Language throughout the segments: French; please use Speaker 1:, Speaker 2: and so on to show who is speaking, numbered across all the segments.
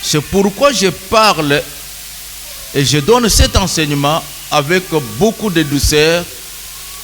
Speaker 1: C'est pourquoi je parle et je donne cet enseignement avec beaucoup de douceur.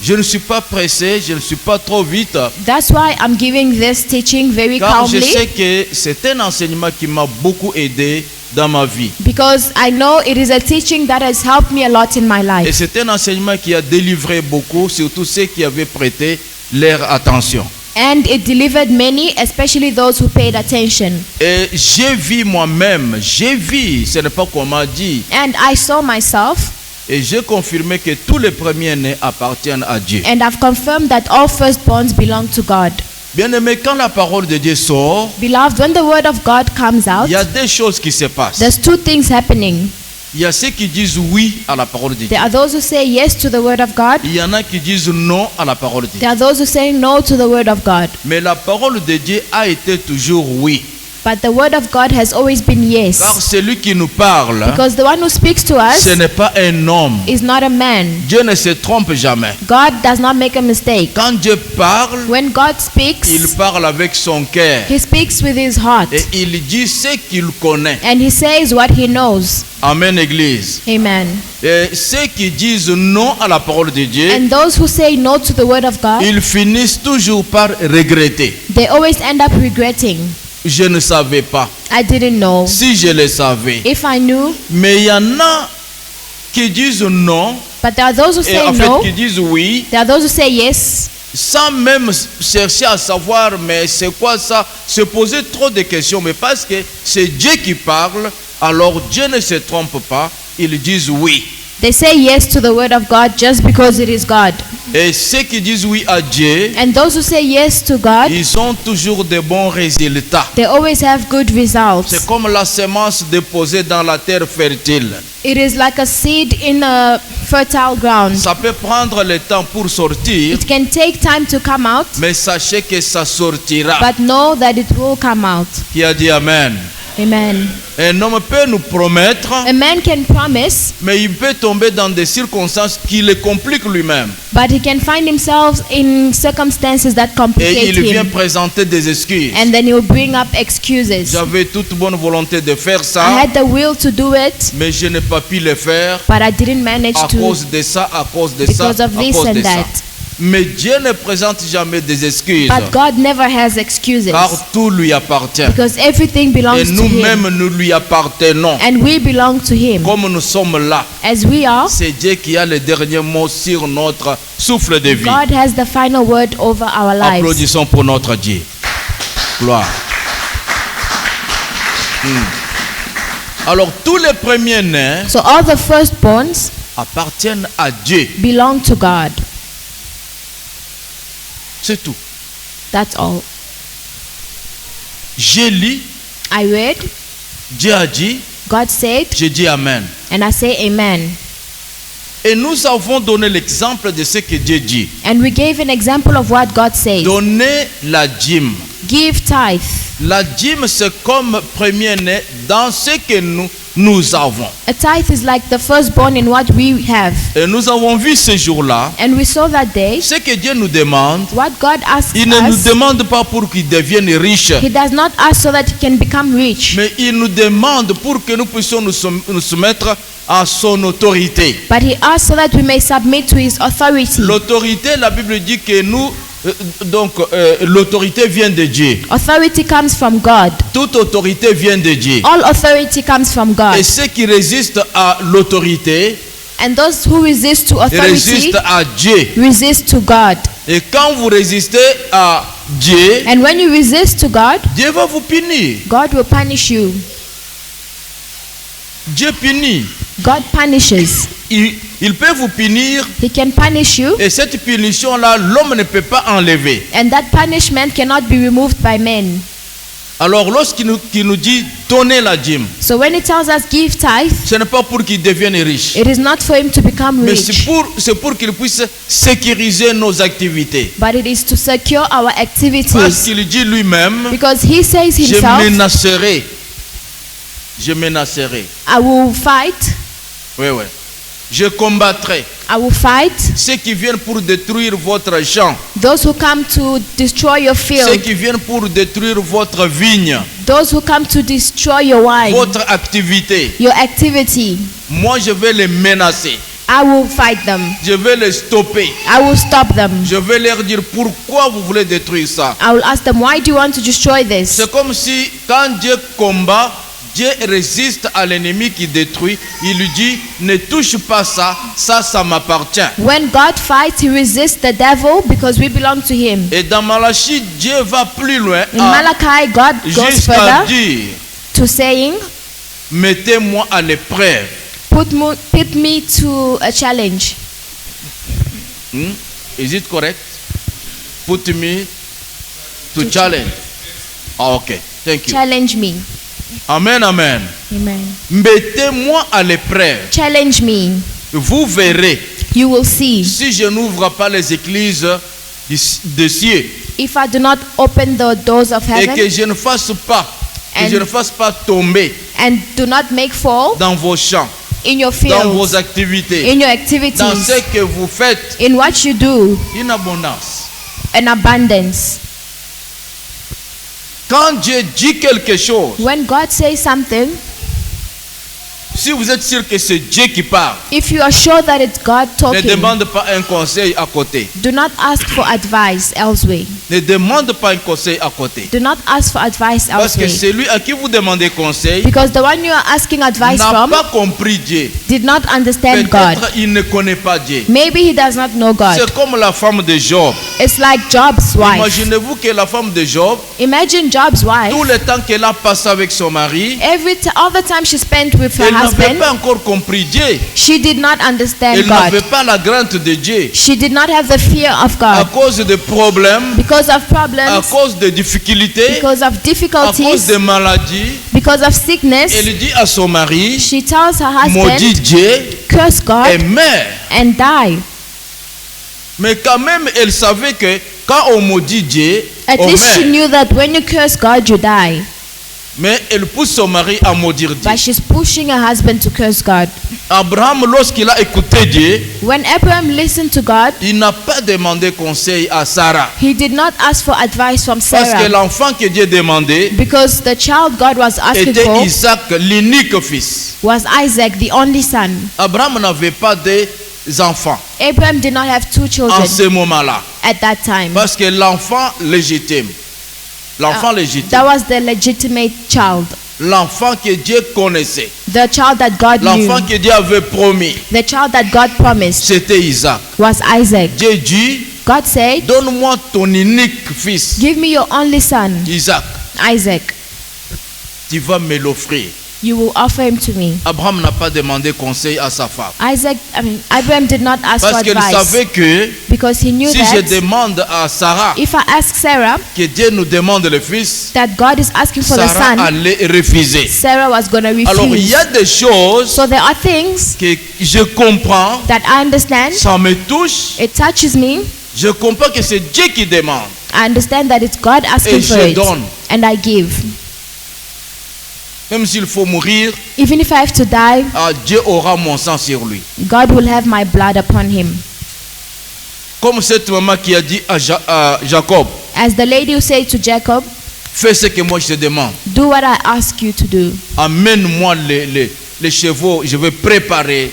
Speaker 1: Je ne suis pas pressé, je ne suis pas trop vite.
Speaker 2: That's why I'm giving this teaching very
Speaker 1: Car je
Speaker 2: calmly.
Speaker 1: sais que c'est un enseignement qui m'a beaucoup aidé dans ma vie.
Speaker 2: Because I know it is a teaching that has helped me a lot in my
Speaker 1: Et
Speaker 2: life.
Speaker 1: c'est un enseignement qui a délivré beaucoup, surtout ceux qui avaient prêté leur attention.
Speaker 2: And it delivered many, especially those who paid attention.
Speaker 1: Et j'ai vu moi-même, ce n'est pas qu'on m'a dit.
Speaker 2: And I saw myself,
Speaker 1: Et j'ai confirmé que tous les premiers-nés appartiennent à Dieu.
Speaker 2: and I've confirmed that all firstborns belong to God.
Speaker 1: Bien-aimé, quand la parole de Dieu sort,
Speaker 2: Beloved, when the word of God comes out,
Speaker 1: il y a des choses qui se passent.
Speaker 2: there's two things happening.
Speaker 1: Il y a ceux qui disent oui à la parole de Dieu.
Speaker 2: There are those who say yes to the word of God.
Speaker 1: Il y en a qui disent non à la parole de Dieu.
Speaker 2: There are those who say no to the word of God.
Speaker 1: Mais la parole de Dieu a été toujours oui.
Speaker 2: But the word of God has always been
Speaker 1: Car
Speaker 2: yes.
Speaker 1: celui qui nous parle,
Speaker 2: Because the one who speaks to us
Speaker 1: ce n'est pas un homme.
Speaker 2: is not a man.
Speaker 1: Dieu ne se trompe jamais.
Speaker 2: God does not make a mistake.
Speaker 1: Quand Dieu parle,
Speaker 2: When God speaks,
Speaker 1: il parle avec son cœur.
Speaker 2: he speaks with his heart.
Speaker 1: Et il dit ce qu'il connaît.
Speaker 2: And he says what he knows.
Speaker 1: Amen, Église.
Speaker 2: Amen.
Speaker 1: Et ceux qui disent non à la parole de Dieu,
Speaker 2: And those who say no to the word of God,
Speaker 1: ils finissent toujours par regretter.
Speaker 2: they always end up regretting.
Speaker 1: Je ne savais pas.
Speaker 2: I didn't know.
Speaker 1: Si je le savais.
Speaker 2: If I knew.
Speaker 1: Mais il y en a qui disent non
Speaker 2: But there are those who
Speaker 1: et
Speaker 2: say
Speaker 1: en fait
Speaker 2: no.
Speaker 1: qui disent oui,
Speaker 2: There are those who say yes,
Speaker 1: sans même chercher à savoir mais c'est quoi ça, se poser trop de questions. Mais parce que c'est Dieu qui parle, alors Dieu ne se trompe pas, ils disent oui.
Speaker 2: they say yes to the word of God just because it is God.
Speaker 1: Et ceux qui disent oui à Dieu,
Speaker 2: And those who say yes to God,
Speaker 1: ils ont toujours de bons résultats.
Speaker 2: they always have good
Speaker 1: C'est
Speaker 2: results.
Speaker 1: comme la semence déposée dans la terre fertile.
Speaker 2: It is like a seed in a fertile ground.
Speaker 1: Ça peut prendre le temps pour sortir,
Speaker 2: It can take time to come out,
Speaker 1: mais sachez que ça sortira.
Speaker 2: but know that it will come out.
Speaker 1: Qui a dit Amen?
Speaker 2: Amen.
Speaker 1: Un homme peut nous promettre,
Speaker 2: A man can promise,
Speaker 1: mais il peut tomber dans des circonstances qui le compliquent lui-même.
Speaker 2: but he can find himself in circumstances that
Speaker 1: Et
Speaker 2: complicate
Speaker 1: il vient
Speaker 2: him.
Speaker 1: présenter des excuses.
Speaker 2: And then he'll bring up excuses.
Speaker 1: J'avais toute bonne volonté de faire
Speaker 2: I
Speaker 1: ça,
Speaker 2: had the will to do it,
Speaker 1: mais je n'ai pas pu le faire
Speaker 2: but I didn't manage
Speaker 1: à
Speaker 2: to
Speaker 1: cause de ça, à cause de ça,
Speaker 2: because of
Speaker 1: à
Speaker 2: this
Speaker 1: cause de
Speaker 2: and
Speaker 1: ça.
Speaker 2: that.
Speaker 1: Mais Dieu ne présente jamais des excuses,
Speaker 2: But God never has excuses
Speaker 1: car tout lui appartient.
Speaker 2: because everything
Speaker 1: Et
Speaker 2: belongs to Him.
Speaker 1: nous-mêmes, nous lui appartenons.
Speaker 2: And we belong to Him.
Speaker 1: Comme nous sommes là,
Speaker 2: As we are,
Speaker 1: c'est Dieu qui a le dernier mot sur notre souffle de vie.
Speaker 2: God has the final word over our lives.
Speaker 1: Applaudissons pour notre Dieu. Gloire. Alors, tous les premiers-nés
Speaker 2: So all the firstborns
Speaker 1: appartiennent à Dieu.
Speaker 2: belong to God.
Speaker 1: C'est tout.
Speaker 2: That's all.
Speaker 1: J'ai lu,
Speaker 2: I read,
Speaker 1: Dieu a dit,
Speaker 2: God said,
Speaker 1: j'ai dit Amen.
Speaker 2: and I say amen.
Speaker 1: Et nous avons donné l'exemple de ce que Dieu dit.
Speaker 2: And we gave an example of what God says.
Speaker 1: Donnez la dîme.
Speaker 2: Give tithe.
Speaker 1: La dîme, c'est comme premier-né dans ce que nous avons.
Speaker 2: A tithe is like the firstborn in what we have.
Speaker 1: Et nous avons vu ce jour-là,
Speaker 2: And we saw that day,
Speaker 1: ce que Dieu nous demande,
Speaker 2: what God asks
Speaker 1: il ne nous
Speaker 2: us,
Speaker 1: demande pas pour qu'il devienne riche,
Speaker 2: He does not ask so that He can become rich.
Speaker 1: mais il nous demande pour que nous puissions nous soumettre à son autorité.
Speaker 2: But He asks so that we may submit to His authority.
Speaker 1: L'autorité, la Bible dit que l'autorité vient de Dieu.
Speaker 2: Authority comes from God.
Speaker 1: Toute autorité vient de Dieu.
Speaker 2: All authority comes from God.
Speaker 1: Et ceux qui résistent à l'autorité
Speaker 2: And those who resist to authority
Speaker 1: résistent à Dieu.
Speaker 2: resist to God.
Speaker 1: Et quand vous résistez à Dieu,
Speaker 2: And when you resist to God,
Speaker 1: Dieu va vous punir.
Speaker 2: God will punish you.
Speaker 1: Dieu punit.
Speaker 2: God punishes.
Speaker 1: Il peut vous punir
Speaker 2: He can punish you,
Speaker 1: et cette punition-là, l'homme ne peut pas enlever.
Speaker 2: and that punishment cannot be removed by men.
Speaker 1: Alors lorsqu'il nous dit donnez la dîme,
Speaker 2: So when He tells us give tithe,
Speaker 1: ce n'est pas pour qu'il devienne riche,
Speaker 2: it is not for him to become
Speaker 1: mais
Speaker 2: rich,
Speaker 1: c'est pour qu'il puisse sécuriser nos activités.
Speaker 2: but it is to secure our
Speaker 1: Parce
Speaker 2: activities.
Speaker 1: qu'il dit lui-même,
Speaker 2: Because He says
Speaker 1: je
Speaker 2: Himself,
Speaker 1: menacerai.
Speaker 2: I will fight,
Speaker 1: Oui. Je combattrai
Speaker 2: I will fight
Speaker 1: ceux qui viennent pour détruire votre champ,
Speaker 2: those who come to destroy your
Speaker 1: ceux
Speaker 2: field,
Speaker 1: qui viennent pour détruire votre vigne.
Speaker 2: those who come to destroy your wine,
Speaker 1: votre activité,
Speaker 2: your activity,
Speaker 1: moi je vais les menacer.
Speaker 2: I will fight them.
Speaker 1: Je vais les stopper.
Speaker 2: I will stop them.
Speaker 1: Je vais leur dire pourquoi vous voulez détruire ça.
Speaker 2: I will ask them, why do you want to destroy this?
Speaker 1: C'est comme si quand Dieu combat, Dieu résiste à l'ennemi qui détruit. Il lui dit ne touche pas ça, ça m'appartient.
Speaker 2: When God fights, he resists the devil because we belong to him.
Speaker 1: Et dans Malachie, Dieu va plus loin
Speaker 2: In Malachi, God goes
Speaker 1: jusqu'à
Speaker 2: further
Speaker 1: dire
Speaker 2: to saying,
Speaker 1: mettez-moi à l'épreuve.
Speaker 2: put me to a challenge.
Speaker 1: Is it correct? Put me to challenge. Ah, okay. Thank you.
Speaker 2: Challenge me.
Speaker 1: Amen, amen.
Speaker 2: Amen.
Speaker 1: Mettez-moi à l'épreuve.
Speaker 2: Challenge me.
Speaker 1: Vous verrez
Speaker 2: You will see.
Speaker 1: si je n'ouvre pas les églises des cieux
Speaker 2: If I do not open the doors of
Speaker 1: et que
Speaker 2: heaven
Speaker 1: je ne fasse pas,
Speaker 2: And-
Speaker 1: que je ne fasse pas tomber
Speaker 2: and do not make fall
Speaker 1: dans vos champs,
Speaker 2: in your
Speaker 1: dans vos
Speaker 2: fields,
Speaker 1: activités,
Speaker 2: in your
Speaker 1: dans
Speaker 2: activities,
Speaker 1: ce que vous faites,
Speaker 2: in what you do,
Speaker 1: une abondance.
Speaker 2: an abundance.
Speaker 1: Quand Dieu dit quelque chose,
Speaker 2: When God says something,
Speaker 1: si vous êtes sûr que c'est Dieu qui parle,
Speaker 2: if you are sure that it's God
Speaker 1: ne
Speaker 2: talking,
Speaker 1: demande pas un conseil à côté.
Speaker 2: do not ask for advice elsewhere.
Speaker 1: Ne demande pas un conseil à côté.
Speaker 2: Do not ask for advice
Speaker 1: Parce que
Speaker 2: elsewhere.
Speaker 1: celui à qui vous demandez conseil
Speaker 2: Because the one you are asking advice
Speaker 1: n'a
Speaker 2: from
Speaker 1: pas compris Dieu.
Speaker 2: did not understand God.
Speaker 1: Peut-être il ne connaît pas Dieu.
Speaker 2: Maybe he does not know God.
Speaker 1: C'est comme la femme de Job.
Speaker 2: It's like Job's wife.
Speaker 1: Imaginez-vous que la femme de Job,
Speaker 2: Imagine Job's wife.
Speaker 1: tout le temps qu'elle a passé avec son mari,
Speaker 2: All the time she spent with her
Speaker 1: elle n'avait
Speaker 2: husband,
Speaker 1: pas encore compris Dieu.
Speaker 2: she did not understand
Speaker 1: Elle n'avait
Speaker 2: God.
Speaker 1: pas la crainte de Dieu.
Speaker 2: She did not have the fear of
Speaker 1: À
Speaker 2: God.
Speaker 1: cause de problèmes,
Speaker 2: Because of
Speaker 1: à
Speaker 2: problems,
Speaker 1: cause de difficultés,
Speaker 2: because of
Speaker 1: à cause
Speaker 2: difficulties,
Speaker 1: de maladies,
Speaker 2: because of sickness,
Speaker 1: elle dit à son mari,
Speaker 2: she tells her
Speaker 1: maudit
Speaker 2: husband,
Speaker 1: Dieu
Speaker 2: curse
Speaker 1: et
Speaker 2: God
Speaker 1: meurt.
Speaker 2: and die.
Speaker 1: Mais quand même, elle savait que quand on maudit Dieu,
Speaker 2: At
Speaker 1: on
Speaker 2: least she
Speaker 1: meurt.
Speaker 2: knew that when you curse God, you die.
Speaker 1: Mais elle pousse son mari à maudire Dieu.
Speaker 2: But she's pushing her husband to curse God.
Speaker 1: Abraham, lorsqu'il a écouté Dieu,
Speaker 2: When Abraham listened to God,
Speaker 1: il n'a pas demandé conseil à Sarah.
Speaker 2: he did not ask for advice from
Speaker 1: Parce que
Speaker 2: Sarah.
Speaker 1: l'enfant que Dieu demandait
Speaker 2: Because the child God was asking
Speaker 1: était
Speaker 2: for
Speaker 1: Isaac, l'unique fils.
Speaker 2: was Isaac, the only son.
Speaker 1: Abraham n'avait pas d'enfants
Speaker 2: Abraham did not have two
Speaker 1: en
Speaker 2: children
Speaker 1: ce moment-là.
Speaker 2: at that time.
Speaker 1: Parce que l'enfant légitime, l'enfant légitime,
Speaker 2: That was the legitimate child.
Speaker 1: l'enfant que Dieu connaissait,
Speaker 2: The child that God
Speaker 1: l'enfant
Speaker 2: knew.
Speaker 1: que Dieu avait promis,
Speaker 2: The child that God promised
Speaker 1: c'était Isaac.
Speaker 2: was Isaac.
Speaker 1: Dieu dit,
Speaker 2: God said,
Speaker 1: donne-moi ton unique fils,
Speaker 2: give me your only son,
Speaker 1: Isaac,
Speaker 2: Isaac.
Speaker 1: tu vas me l'offrir.
Speaker 2: You will offer him to me.
Speaker 1: Abraham n'a pas demandé conseil à sa femme.
Speaker 2: Abraham did not ask for
Speaker 1: Parce qu'il
Speaker 2: advice
Speaker 1: savait que
Speaker 2: because he knew
Speaker 1: si je
Speaker 2: that
Speaker 1: demande à Sarah
Speaker 2: if I ask Sarah
Speaker 1: que Dieu nous demande le fils,
Speaker 2: that God is asking for the
Speaker 1: Sarah
Speaker 2: son,
Speaker 1: allait refuser.
Speaker 2: Sarah was going to
Speaker 1: Alors il
Speaker 2: refuse.
Speaker 1: y a des choses
Speaker 2: So there are things
Speaker 1: que je comprends,
Speaker 2: that I understand,
Speaker 1: ça me touche,
Speaker 2: it touches me.
Speaker 1: je comprends que c'est Dieu qui demande.
Speaker 2: I understand that it's God asking
Speaker 1: Et
Speaker 2: for
Speaker 1: je
Speaker 2: it,
Speaker 1: donne.
Speaker 2: and I give.
Speaker 1: Même s'il faut mourir,
Speaker 2: Even if I have to die,
Speaker 1: Dieu aura mon sang sur lui.
Speaker 2: God will have my blood upon him.
Speaker 1: Comme cette maman qui a dit à Jacob,
Speaker 2: As the lady who said to Jacob,
Speaker 1: fais ce que moi je te demande.
Speaker 2: do what I ask you to do.
Speaker 1: Amène-moi les chevaux, je vais préparer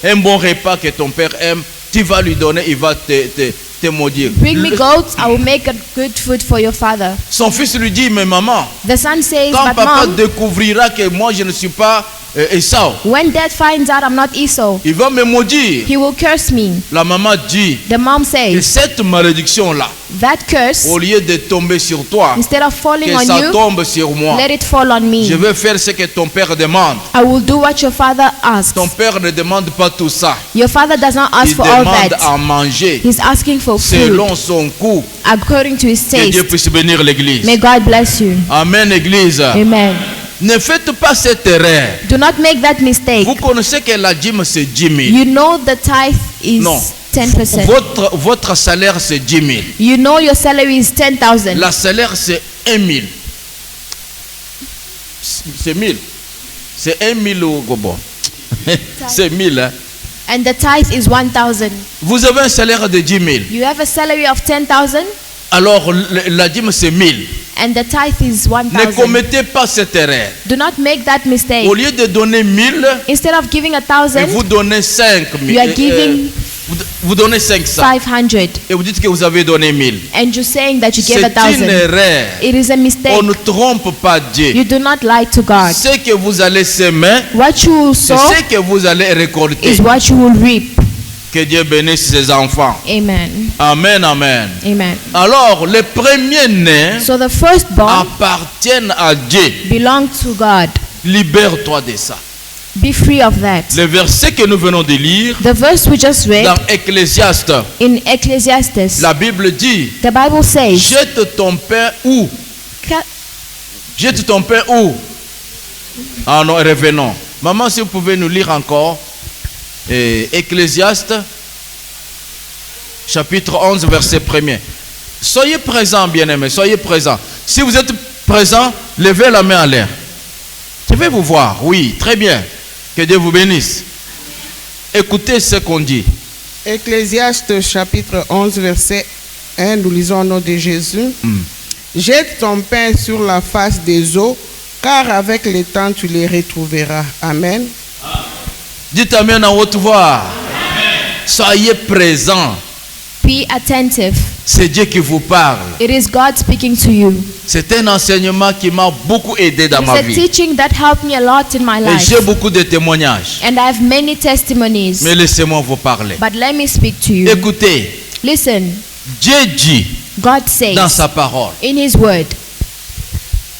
Speaker 1: un bon repas que ton père aime. Tu vas lui donner, il va te maudire.
Speaker 2: Bring me goats, I will make a good food for your father.
Speaker 1: Son fils lui dit, mais maman,
Speaker 2: The son says,
Speaker 1: quand
Speaker 2: but
Speaker 1: papa
Speaker 2: mom,
Speaker 1: découvrira que moi je ne suis pas Esau,
Speaker 2: when dad finds out I'm not Esau,
Speaker 1: il va me maudire.
Speaker 2: he will curse me.
Speaker 1: La maman dit
Speaker 2: The mom
Speaker 1: que
Speaker 2: says,
Speaker 1: cette malédiction-là,
Speaker 2: that curse,
Speaker 1: au lieu de tomber sur toi,
Speaker 2: instead of falling
Speaker 1: que
Speaker 2: on
Speaker 1: ça
Speaker 2: you,
Speaker 1: tombe sur moi.
Speaker 2: let it fall on
Speaker 1: Je
Speaker 2: me.
Speaker 1: vais faire ce que ton père demande.
Speaker 2: I will do what your father asks.
Speaker 1: Ton père ne demande pas tout ça.
Speaker 2: Your father does not ask
Speaker 1: Il
Speaker 2: for all
Speaker 1: demande
Speaker 2: that.
Speaker 1: à manger
Speaker 2: He's asking for food
Speaker 1: selon son goût.
Speaker 2: according to his
Speaker 1: Que Dieu
Speaker 2: taste.
Speaker 1: puisse bénir l'église.
Speaker 2: May God bless you.
Speaker 1: Amen, église.
Speaker 2: Amen.
Speaker 1: Ne faites pas cette erreur.
Speaker 2: Do not make that mistake.
Speaker 1: Vous connaissez que la dîme c'est 10 000.
Speaker 2: You know the tithe is
Speaker 1: Non.
Speaker 2: 10%.
Speaker 1: Votre salaire c'est 10 000.
Speaker 2: You know your salary is 10,000.
Speaker 1: La salaire c'est 1 000. C'est 1000. C'est 1 000 au Gabon. C'est 1000. Hein?
Speaker 2: And the tithe is 1,000.
Speaker 1: Vous avez un salaire de 10 000.
Speaker 2: You have a salary of 10,000.
Speaker 1: Alors la dîme c'est 1000.
Speaker 2: and the tithe is
Speaker 1: Ne
Speaker 2: 1,000.
Speaker 1: commettez pas cette erreur.
Speaker 2: Do not make that mistake.
Speaker 1: Au lieu de donner 1000,
Speaker 2: Instead of giving
Speaker 1: et
Speaker 2: 1,000,
Speaker 1: vous donnez 5000.
Speaker 2: you are giving
Speaker 1: Vous donnez 500.
Speaker 2: 500,
Speaker 1: Et vous dites que vous avez donné 1000.
Speaker 2: and you're saying that you
Speaker 1: C'est
Speaker 2: gave
Speaker 1: une
Speaker 2: 1,000.
Speaker 1: erreur.
Speaker 2: It is a mistake.
Speaker 1: On ne trompe pas Dieu.
Speaker 2: You do not lie to God.
Speaker 1: Ce que vous allez semer,
Speaker 2: What you will
Speaker 1: c'est
Speaker 2: sow
Speaker 1: ce que vous allez récolter.
Speaker 2: is what you will reap.
Speaker 1: Que Dieu bénisse ses enfants.
Speaker 2: Amen.
Speaker 1: Amen, amen.
Speaker 2: Amen.
Speaker 1: Alors, les premiers-nés
Speaker 2: So the firstborn
Speaker 1: appartiennent à Dieu.
Speaker 2: belong to God.
Speaker 1: Libère-toi de ça.
Speaker 2: Be free of that.
Speaker 1: Le verset que nous venons de lire
Speaker 2: The verse we just read
Speaker 1: dans Ecclésiaste,
Speaker 2: in Ecclesiastes,
Speaker 1: la Bible dit,
Speaker 2: the Bible says,
Speaker 1: jette ton pain où?
Speaker 2: Ca-
Speaker 1: Jette ton pain où? Ah non, revenons. Maman, si vous pouvez nous lire encore, Ecclésiaste, chapitre 11, verset 1er. Soyez présents, bien-aimés, soyez présents. Si vous êtes présents, levez la main en l'air. Je vais vous voir, oui, très bien. Que Dieu vous bénisse. Écoutez ce qu'on dit.
Speaker 3: Ecclésiaste chapitre 11 verset 1, nous lisons au nom de Jésus. Jette ton pain sur la face des eaux, car avec le temps tu les retrouveras. Amen.
Speaker 1: Dites Amen en haute voix. Soyez présents.
Speaker 2: be attentive.
Speaker 1: C'est Dieu qui vous parle.
Speaker 2: It is God speaking to you.
Speaker 1: C'est un enseignement qui m'a beaucoup aidé dans
Speaker 2: It's
Speaker 1: ma
Speaker 2: a
Speaker 1: vie.
Speaker 2: teaching that helped me a lot in my
Speaker 1: Et
Speaker 2: life.
Speaker 1: j'ai beaucoup de témoignages.
Speaker 2: And I have many testimonies.
Speaker 1: Mais laissez-moi vous parler.
Speaker 2: But let me speak to you.
Speaker 1: Écoutez,
Speaker 2: Listen,
Speaker 1: Dieu dit
Speaker 2: God
Speaker 1: dans
Speaker 2: says
Speaker 1: sa parole
Speaker 2: in His Word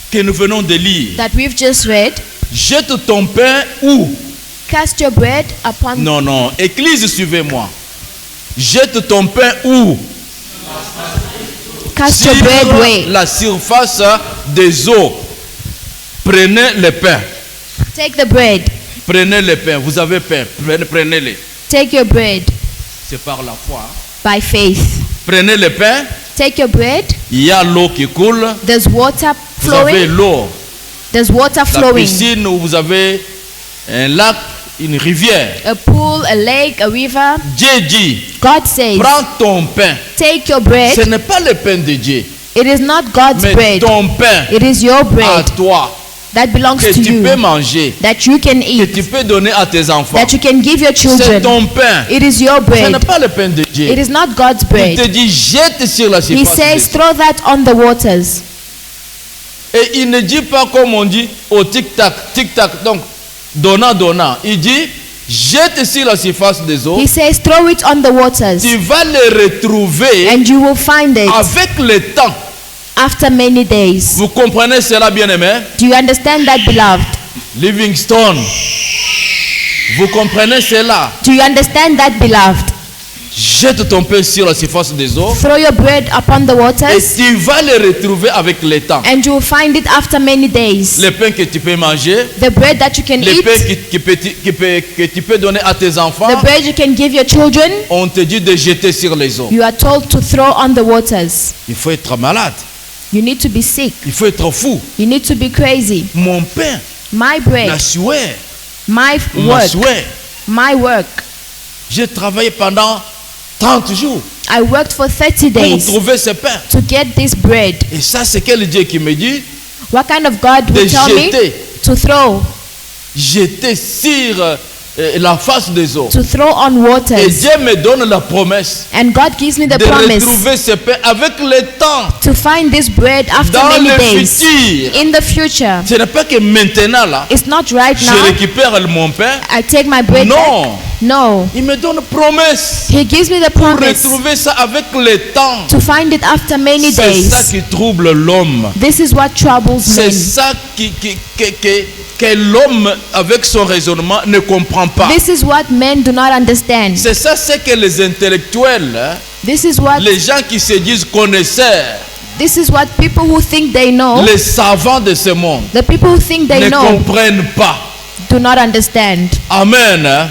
Speaker 1: que nous venons de lire,
Speaker 2: that we've just read,
Speaker 1: jette ton pain où?
Speaker 2: cast your bread upon...
Speaker 1: Non, non, Église, suivez-moi. Jette ton pain où?
Speaker 2: Cast your
Speaker 1: Sur
Speaker 2: bread where?
Speaker 1: la surface des eaux. Prenez le pain.
Speaker 2: Take the bread.
Speaker 1: Prenez le pain. Vous avez pain. Prenez-le.
Speaker 2: Take your bread
Speaker 1: C'est par la foi.
Speaker 2: by faith.
Speaker 1: Prenez le pain.
Speaker 2: Take your bread.
Speaker 1: Il y a l'eau qui coule.
Speaker 2: There's water
Speaker 1: Vous avez
Speaker 2: flowing.
Speaker 1: l'eau.
Speaker 2: There's water
Speaker 1: La
Speaker 2: flowing.
Speaker 1: piscine où vous avez un lac, une rivière.
Speaker 2: A pool, a lake, a river.
Speaker 1: Dieu dit,
Speaker 2: God says,
Speaker 1: prends ton pain.
Speaker 2: take your bread.
Speaker 1: Ce n'est pas le pain de Dieu,
Speaker 2: It is not God's
Speaker 1: mais
Speaker 2: bread.
Speaker 1: ton pain
Speaker 2: It is your
Speaker 1: à
Speaker 2: bread
Speaker 1: toi
Speaker 2: that belongs
Speaker 1: que
Speaker 2: to
Speaker 1: tu
Speaker 2: you,
Speaker 1: peux manger,
Speaker 2: that you can
Speaker 1: que
Speaker 2: eat,
Speaker 1: tu peux donner à tes enfants.
Speaker 2: that you can give your
Speaker 1: C'est
Speaker 2: children.
Speaker 1: ton pain.
Speaker 2: It is your
Speaker 1: Ce n'est
Speaker 2: bread.
Speaker 1: pas le pain de Dieu.
Speaker 2: It is not God's
Speaker 1: Il
Speaker 2: bread.
Speaker 1: te dit jette sur la
Speaker 2: He
Speaker 1: surface.
Speaker 2: says,
Speaker 1: des eaux.
Speaker 2: throw that on the waters.
Speaker 1: Et il ne dit pas comme on dit au tic-tac, tic-tac, donc donnant, donnant. Il dit jette sur la surface des eaux.
Speaker 2: He says, throw it on the waters,
Speaker 1: Tu vas le retrouver
Speaker 2: and you will find it
Speaker 1: avec le temps.
Speaker 2: after many days.
Speaker 1: Vous comprenez cela, bien-aimé?
Speaker 2: Do you understand that, beloved?
Speaker 1: Livingstone. Vous comprenez cela?
Speaker 2: Do you understand that, beloved?
Speaker 1: Jette ton pain sur la surface des eaux
Speaker 2: Throw your bread upon the
Speaker 1: et
Speaker 2: waters,
Speaker 1: tu vas le retrouver avec le temps.
Speaker 2: and you will find it after many days.
Speaker 1: Le pain que tu peux manger,
Speaker 2: The bread that you can
Speaker 1: le pain
Speaker 2: eat,
Speaker 1: que tu peux donner à tes enfants,
Speaker 2: the bread you can give your children,
Speaker 1: on te dit de jeter sur les eaux.
Speaker 2: you are told to throw on the waters.
Speaker 1: Il faut être malade,
Speaker 2: You need to be sick.
Speaker 1: il faut être fou.
Speaker 2: You need to be crazy.
Speaker 1: Mon pain,
Speaker 2: My
Speaker 1: la
Speaker 2: bread,
Speaker 1: sueur,
Speaker 2: my
Speaker 1: ma
Speaker 2: work,
Speaker 1: sueur.
Speaker 2: my work.
Speaker 1: J'ai travaillé pendant 30 jours
Speaker 2: I worked for 30
Speaker 1: pour
Speaker 2: days
Speaker 1: trouver ce pain.
Speaker 2: to get this bread.
Speaker 1: Et ça, c'est quel Dieu qui me dit
Speaker 2: What kind of God
Speaker 1: de
Speaker 2: would tell me
Speaker 1: jeter,
Speaker 2: to throw
Speaker 1: sur la face des eaux.
Speaker 2: on
Speaker 1: Et
Speaker 2: waters?
Speaker 1: Dieu me donne la promesse
Speaker 2: And God gives me the
Speaker 1: de
Speaker 2: promise
Speaker 1: retrouver ce pain avec le temps,
Speaker 2: to find this bread after
Speaker 1: dans
Speaker 2: many
Speaker 1: le
Speaker 2: days.
Speaker 1: futur.
Speaker 2: In the future.
Speaker 1: Ce n'est pas que maintenant, là,
Speaker 2: It's not right
Speaker 1: je
Speaker 2: now.
Speaker 1: récupère mon pain.
Speaker 2: I take my bread back.
Speaker 1: Non,
Speaker 2: No.
Speaker 1: il me donne promesse
Speaker 2: He gives me the
Speaker 1: pour
Speaker 2: promise
Speaker 1: retrouver ça avec le temps.
Speaker 2: to find it after many
Speaker 1: C'est ça
Speaker 2: days.
Speaker 1: qui trouble l'homme.
Speaker 2: This is what troubles
Speaker 1: C'est
Speaker 2: men.
Speaker 1: ça que l'homme, avec son raisonnement, ne comprend pas.
Speaker 2: This is what men do not understand.
Speaker 1: C'est ça ce que les intellectuels, hein,
Speaker 2: This is what
Speaker 1: les gens qui se disent connaisseurs,
Speaker 2: people who think they know,
Speaker 1: les savants de ce monde,
Speaker 2: the people who think they
Speaker 1: ne
Speaker 2: know
Speaker 1: comprennent pas.
Speaker 2: do not understand.
Speaker 1: Amen. Hein.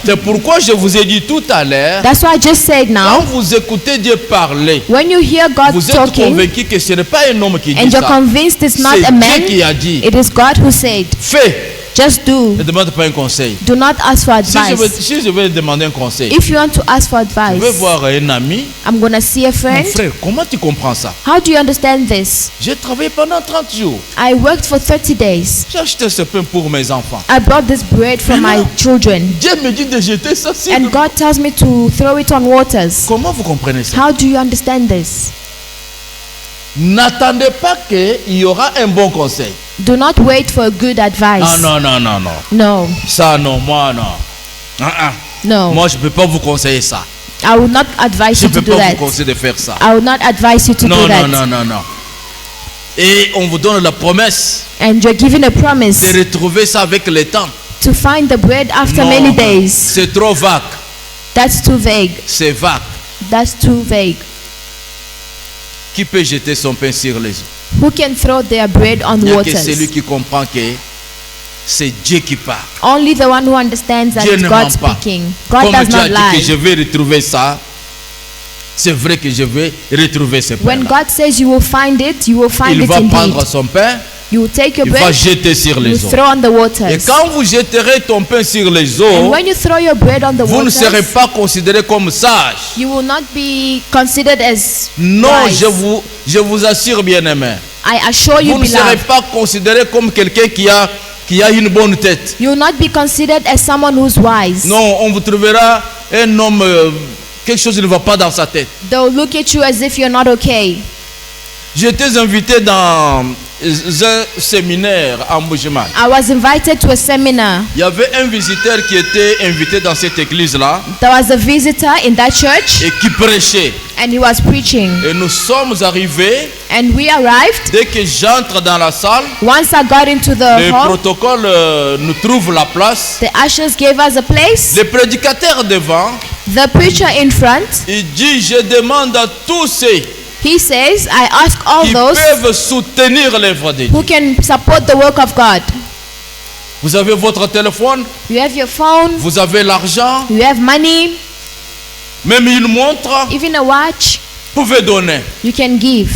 Speaker 1: C'est pourquoi je vous ai dit tout à l'heure,
Speaker 2: That's why I just said
Speaker 1: quand
Speaker 2: now,
Speaker 1: vous écoutez Dieu parler,
Speaker 2: when you hear God
Speaker 1: vous êtes
Speaker 2: talking
Speaker 1: convaincu que ce n'est pas un homme qui
Speaker 2: and
Speaker 1: dit
Speaker 2: you're
Speaker 1: ça.
Speaker 2: convinced it's not
Speaker 1: C'est
Speaker 2: a
Speaker 1: Dieu
Speaker 2: man,
Speaker 1: qui a dit.
Speaker 2: it is God who said,
Speaker 1: Fais.
Speaker 2: Just do.
Speaker 1: Ne demande pas un conseil.
Speaker 2: Do not ask for advice.
Speaker 1: Si je vais demander un conseil,
Speaker 2: If you want to ask for
Speaker 1: je vais
Speaker 2: advice,
Speaker 1: voir un ami.
Speaker 2: I'm gonna see a
Speaker 1: Mon
Speaker 2: friend.
Speaker 1: frère, comment tu comprends ça?
Speaker 2: How do you understand this?
Speaker 1: J'ai travaillé pendant 30 jours.
Speaker 2: I worked for 30 days.
Speaker 1: J'ai acheté ce pain pour mes enfants.
Speaker 2: I brought this bread for my children.
Speaker 1: Dieu me dit de jeter ça sur
Speaker 2: And
Speaker 1: le-
Speaker 2: God tells me to throw it on waters.
Speaker 1: Comment vous comprenez ça?
Speaker 2: How do you understand this?
Speaker 1: N'attendez pas qu'il y aura un bon conseil.
Speaker 2: Do not wait for a good advice.
Speaker 1: Ah non, non, non, non.
Speaker 2: No,
Speaker 1: Ça non, moi non.
Speaker 2: no.
Speaker 1: Moi je ne peux pas vous conseiller ça.
Speaker 2: I will not advise
Speaker 1: Je
Speaker 2: you
Speaker 1: ne
Speaker 2: to
Speaker 1: peux
Speaker 2: do
Speaker 1: pas
Speaker 2: that.
Speaker 1: vous conseiller de faire ça.
Speaker 2: I will not advise you to
Speaker 1: Non,
Speaker 2: do
Speaker 1: non,
Speaker 2: that.
Speaker 1: non, non, non. Et on vous donne la promesse
Speaker 2: And you're given a promise
Speaker 1: de retrouver ça avec le temps.
Speaker 2: to find the bread after
Speaker 1: Non,
Speaker 2: many days.
Speaker 1: c'est trop vague.
Speaker 2: That's too vague.
Speaker 1: C'est vague.
Speaker 2: That's too vague.
Speaker 1: Qui peut jeter son pain sur les eaux?
Speaker 2: Who can throw their bread on
Speaker 1: Il n'y a que
Speaker 2: waters?
Speaker 1: celui qui comprend que c'est Dieu qui parle.
Speaker 2: Only the one who understands that
Speaker 1: Dieu
Speaker 2: it's
Speaker 1: ne
Speaker 2: God
Speaker 1: ment pas.
Speaker 2: speaking. God
Speaker 1: Comme
Speaker 2: does
Speaker 1: tu as
Speaker 2: not
Speaker 1: dit que je
Speaker 2: lie.
Speaker 1: vais retrouver ça, c'est vrai que je vais retrouver ce pain.
Speaker 2: When God says you will find it, you will find
Speaker 1: Il
Speaker 2: it
Speaker 1: va
Speaker 2: indeed.
Speaker 1: prendre son pain,
Speaker 2: You will take your
Speaker 1: il va
Speaker 2: bread,
Speaker 1: jeter sur
Speaker 2: you
Speaker 1: les eaux.
Speaker 2: throw on the
Speaker 1: Et
Speaker 2: waters.
Speaker 1: quand vous jetterez ton pain sur les
Speaker 2: And
Speaker 1: eaux,
Speaker 2: when you throw your bread on the
Speaker 1: vous ne serez
Speaker 2: waters,
Speaker 1: pas considéré comme sage.
Speaker 2: you will not be considered as
Speaker 1: Non,
Speaker 2: wise.
Speaker 1: je vous assure, bien-aimé.
Speaker 2: I assure you,
Speaker 1: Vous ne serez
Speaker 2: beloved,
Speaker 1: pas considéré comme quelqu'un qui a une bonne tête.
Speaker 2: you will not be considered as someone who's wise.
Speaker 1: Non, on vous trouvera un homme, quelque chose ne va pas dans sa tête.
Speaker 2: They'll look at you as if you're not okay.
Speaker 1: J'étais invité dans un séminaire à Mbujiman.
Speaker 2: I was invited to a seminar.
Speaker 1: Il y avait un visiteur qui était invité dans cette église-là
Speaker 2: There was a visitor in that church
Speaker 1: et qui prêchait.
Speaker 2: and he was preaching.
Speaker 1: Et nous sommes arrivés.
Speaker 2: And we arrived.
Speaker 1: Dès que j'entre dans la salle,
Speaker 2: Once I got into the
Speaker 1: le
Speaker 2: hall,
Speaker 1: protocole nous trouve la place.
Speaker 2: the ushers gave us a place.
Speaker 1: Le prédicateur devant,
Speaker 2: The preacher in front,
Speaker 1: il dit, je demande à tous ceux
Speaker 2: he says, I ask all
Speaker 1: qui
Speaker 2: those
Speaker 1: peuvent soutenir l'œuvre de Dieu.
Speaker 2: who can support the work of God.
Speaker 1: Vous avez votre téléphone,
Speaker 2: You have your phone,
Speaker 1: vous avez l'argent,
Speaker 2: you have money,
Speaker 1: même une montre,
Speaker 2: even a watch,
Speaker 1: vous pouvez donner.
Speaker 2: you can give.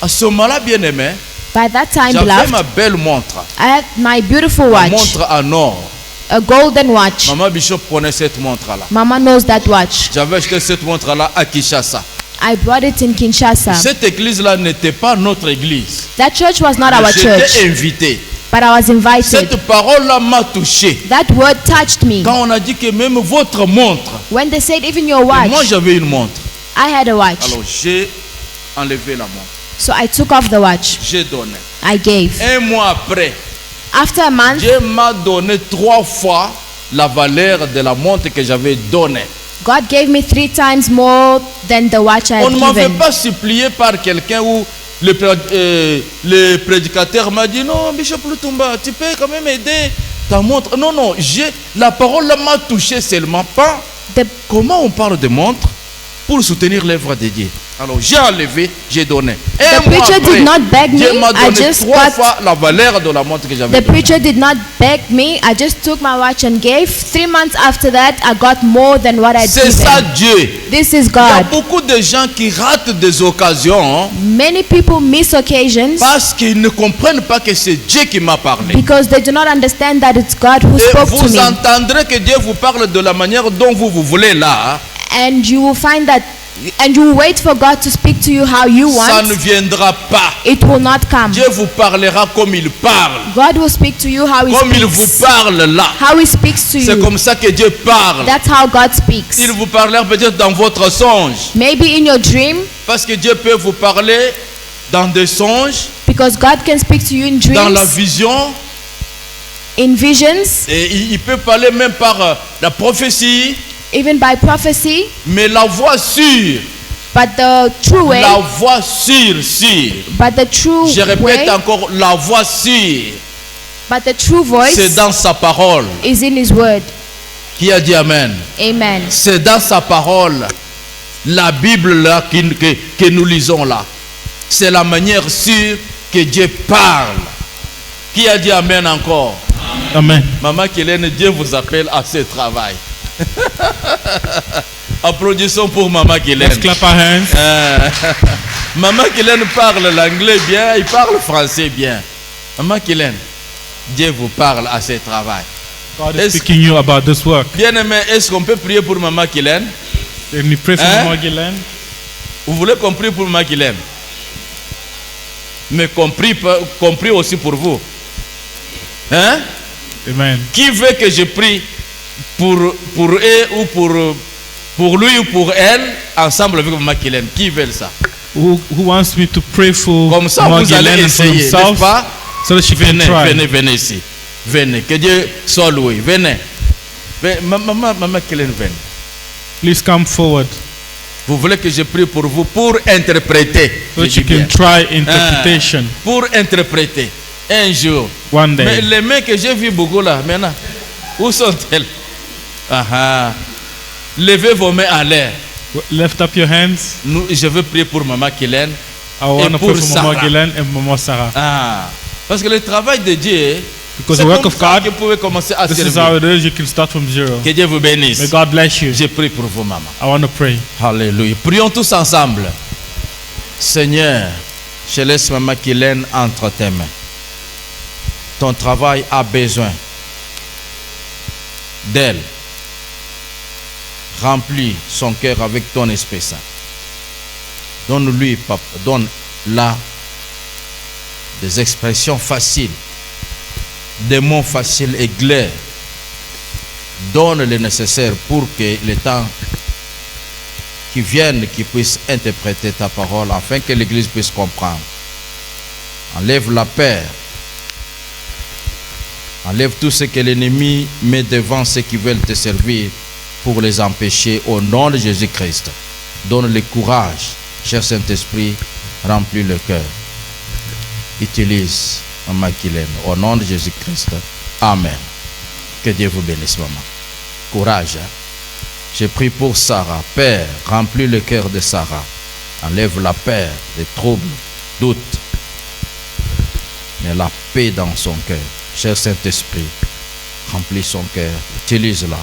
Speaker 1: À ce moment-là, bien aimé,
Speaker 2: By that time,
Speaker 1: j'avais
Speaker 2: beloved,
Speaker 1: ma belle montre,
Speaker 2: I had my beautiful
Speaker 1: ma
Speaker 2: watch,
Speaker 1: montre en or.
Speaker 2: a golden watch.
Speaker 1: Maman Bishop connaît cette montre-là.
Speaker 2: Mama knows that watch.
Speaker 1: J'avais acheté cette montre-là à Kinshasa.
Speaker 2: I brought it in Kinshasa.
Speaker 1: Cette église-là n'était pas notre église.
Speaker 2: That church was not our
Speaker 1: J'étais
Speaker 2: church,
Speaker 1: invité.
Speaker 2: but I was invited.
Speaker 1: Cette parole-là m'a touché.
Speaker 2: That word touched me.
Speaker 1: Quand on a dit que même votre montre,
Speaker 2: When they said even your
Speaker 1: et moi
Speaker 2: watch,
Speaker 1: j'avais une montre.
Speaker 2: I had a watch.
Speaker 1: Alors j'ai enlevé la montre.
Speaker 2: So I took off the watch.
Speaker 1: J'ai donné.
Speaker 2: I gave.
Speaker 1: Un mois après,
Speaker 2: After a month,
Speaker 1: Dieu m'a donné 3 fois la valeur de la montre que j'avais donnée.
Speaker 2: God gave me 3 times more than the watch I
Speaker 1: On
Speaker 2: had
Speaker 1: ne m'avait
Speaker 2: given.
Speaker 1: pas supplié par quelqu'un où le prédicateur m'a dit non, Bishop Lutumba, tu peux quand même aider ta montre. Non, non, la parole m'a touché seulement pas.
Speaker 2: The,
Speaker 1: Comment on parle de montre pour soutenir l'œuvre de Dieu? Alors j'ai enlevé, j'ai donné. Un
Speaker 2: The
Speaker 1: mois
Speaker 2: preacher
Speaker 1: après,
Speaker 2: did not beg me,
Speaker 1: Dieu m'a
Speaker 2: I
Speaker 1: donné
Speaker 2: just
Speaker 1: 3
Speaker 2: got-
Speaker 1: fois la valeur de la montre que j'avais
Speaker 2: the
Speaker 1: donnée.
Speaker 2: preacher did not beg me. I just took my watch and gave. 3 months after that, I got more than what I'd
Speaker 1: C'est ça
Speaker 2: given.
Speaker 1: Dieu.
Speaker 2: This is
Speaker 1: Il y a
Speaker 2: God.
Speaker 1: beaucoup de gens qui ratent des occasions
Speaker 2: Many people miss occasions
Speaker 1: parce qu'ils ne comprennent pas que c'est Dieu qui m'a parlé.
Speaker 2: because they do not understand that it's God who
Speaker 1: Et
Speaker 2: spoke to
Speaker 1: vous
Speaker 2: me.
Speaker 1: entendrez que Dieu vous parle de la manière dont vous voulez là.
Speaker 2: And you will find that, and you will wait for God to speak to you how you
Speaker 1: Ça ne
Speaker 2: want.
Speaker 1: viendra pas.
Speaker 2: It will not come.
Speaker 1: Dieu vous parlera comme il parle.
Speaker 2: God will speak to you how He
Speaker 1: Comme il vous
Speaker 2: speaks.
Speaker 1: parle là.
Speaker 2: How He speaks to
Speaker 1: C'est
Speaker 2: you.
Speaker 1: comme ça que Dieu parle.
Speaker 2: That's how God speaks.
Speaker 1: Il vous parlera peut-être dans votre songe.
Speaker 2: Maybe in your dream,
Speaker 1: Parce que Dieu peut vous parler dans des songes,
Speaker 2: because God can speak to you in
Speaker 1: dans la
Speaker 2: dreams,
Speaker 1: vision.
Speaker 2: in visions,
Speaker 1: Et il peut parler même par la prophétie.
Speaker 2: even by prophecy.
Speaker 1: Mais la voix sûre,
Speaker 2: But the true way,
Speaker 1: la voix sûre.
Speaker 2: but the true
Speaker 1: Je répète
Speaker 2: way,
Speaker 1: encore, la voix sûre,
Speaker 2: but the true voice
Speaker 1: c'est dans sa parole.
Speaker 2: is in His word.
Speaker 1: Qui a dit Amen?
Speaker 2: Amen.
Speaker 1: C'est dans sa parole. La Bible là que nous lisons là. C'est la manière sûre que Dieu parle. Qui a dit Amen encore?
Speaker 4: Amen.
Speaker 1: Maman Kélène, Dieu vous appelle à ce travail. Applaudissons pour Maman Kélène.
Speaker 4: Let's clap our hands.
Speaker 1: Maman Kélène parle l'anglais bien, il parle français bien. Maman Kélène, Dieu vous parle à ce travail.
Speaker 4: God
Speaker 1: Est-ce-
Speaker 4: is speaking you about this work.
Speaker 1: Bien-aimé, est-ce qu'on peut prier pour Maman Kylène?
Speaker 4: Can you pray for
Speaker 1: Hein?
Speaker 4: Mama Gillen?
Speaker 1: Vous voulez qu'on prie pour Maman Kylène? Mais compris aussi pour vous. Hein?
Speaker 4: Amen.
Speaker 1: Qui veut que je prie pour eux ou pour lui ou pour elle, ensemble avec Maman Kylène? Qui veut ça?
Speaker 4: Who wants me to pray for
Speaker 1: Comme ça,
Speaker 4: Mama
Speaker 1: vous allez
Speaker 4: Gillen and for
Speaker 1: essayer, n'est-ce
Speaker 4: himself,
Speaker 1: pas?
Speaker 4: so that she can
Speaker 1: Venez,
Speaker 4: try?
Speaker 1: venez, venez ici. Venez, que Dieu soit loué. Venez. Maman Kylène, venez.
Speaker 4: Please come forward
Speaker 1: Vous voulez que je prie pour vous pour interpréter.
Speaker 4: so
Speaker 1: Je
Speaker 4: that you
Speaker 1: dis bien.
Speaker 4: can try interpretation
Speaker 1: Pour interpréter. Un jour.
Speaker 4: one
Speaker 1: Mais
Speaker 4: day.
Speaker 1: les mains que j'ai vues beaucoup là, maintenant, où sont-elles? Ah ah. Levez vos mains en l'air.
Speaker 4: Lift up your hands.
Speaker 1: Je veux prier pour Maman Kylène.
Speaker 4: I want to
Speaker 1: pour
Speaker 4: pray for Mama
Speaker 1: Sarah.
Speaker 4: Gillen and Mama Sarah.
Speaker 1: Ah. Parce que le travail de Dieu,
Speaker 4: Because
Speaker 1: c'est
Speaker 4: the work
Speaker 1: comme
Speaker 4: of
Speaker 1: ça
Speaker 4: God,
Speaker 1: que vous pouvez commencer à
Speaker 4: this is
Speaker 1: servir.
Speaker 4: how it is. You can start from zero.
Speaker 1: Que Dieu vous bénisse.
Speaker 4: May God bless you.
Speaker 1: Je prie pour vous, maman.
Speaker 4: I want to pray.
Speaker 1: Alléluia. Prions tous ensemble. Seigneur, je laisse Maman Kylène entre tes mains. Ton travail a besoin d'elle. Remplis son cœur avec ton Esprit Saint. Donne-lui, papa, donne-la des expressions faciles, des mots faciles et clairs. Donne le nécessaire pour que le temps qui vienne, qui puisse interpréter ta parole, afin que l'Église puisse comprendre. Enlève la peur. Enlève tout ce que l'ennemi met devant ceux qui veulent te servir pour les empêcher au nom de Jésus-Christ. Donne le courage, cher Saint-Esprit, remplis le cœur. Utilise Maman Kylène au nom de Jésus-Christ. Amen. Que Dieu vous bénisse, maman. Courage. Hein? Je prie pour Sarah. Père, remplis le cœur de Sarah. Enlève la peur, les troubles, doutes. Mais la paix dans son cœur. Cher Saint-Esprit, remplis son cœur. Utilise-la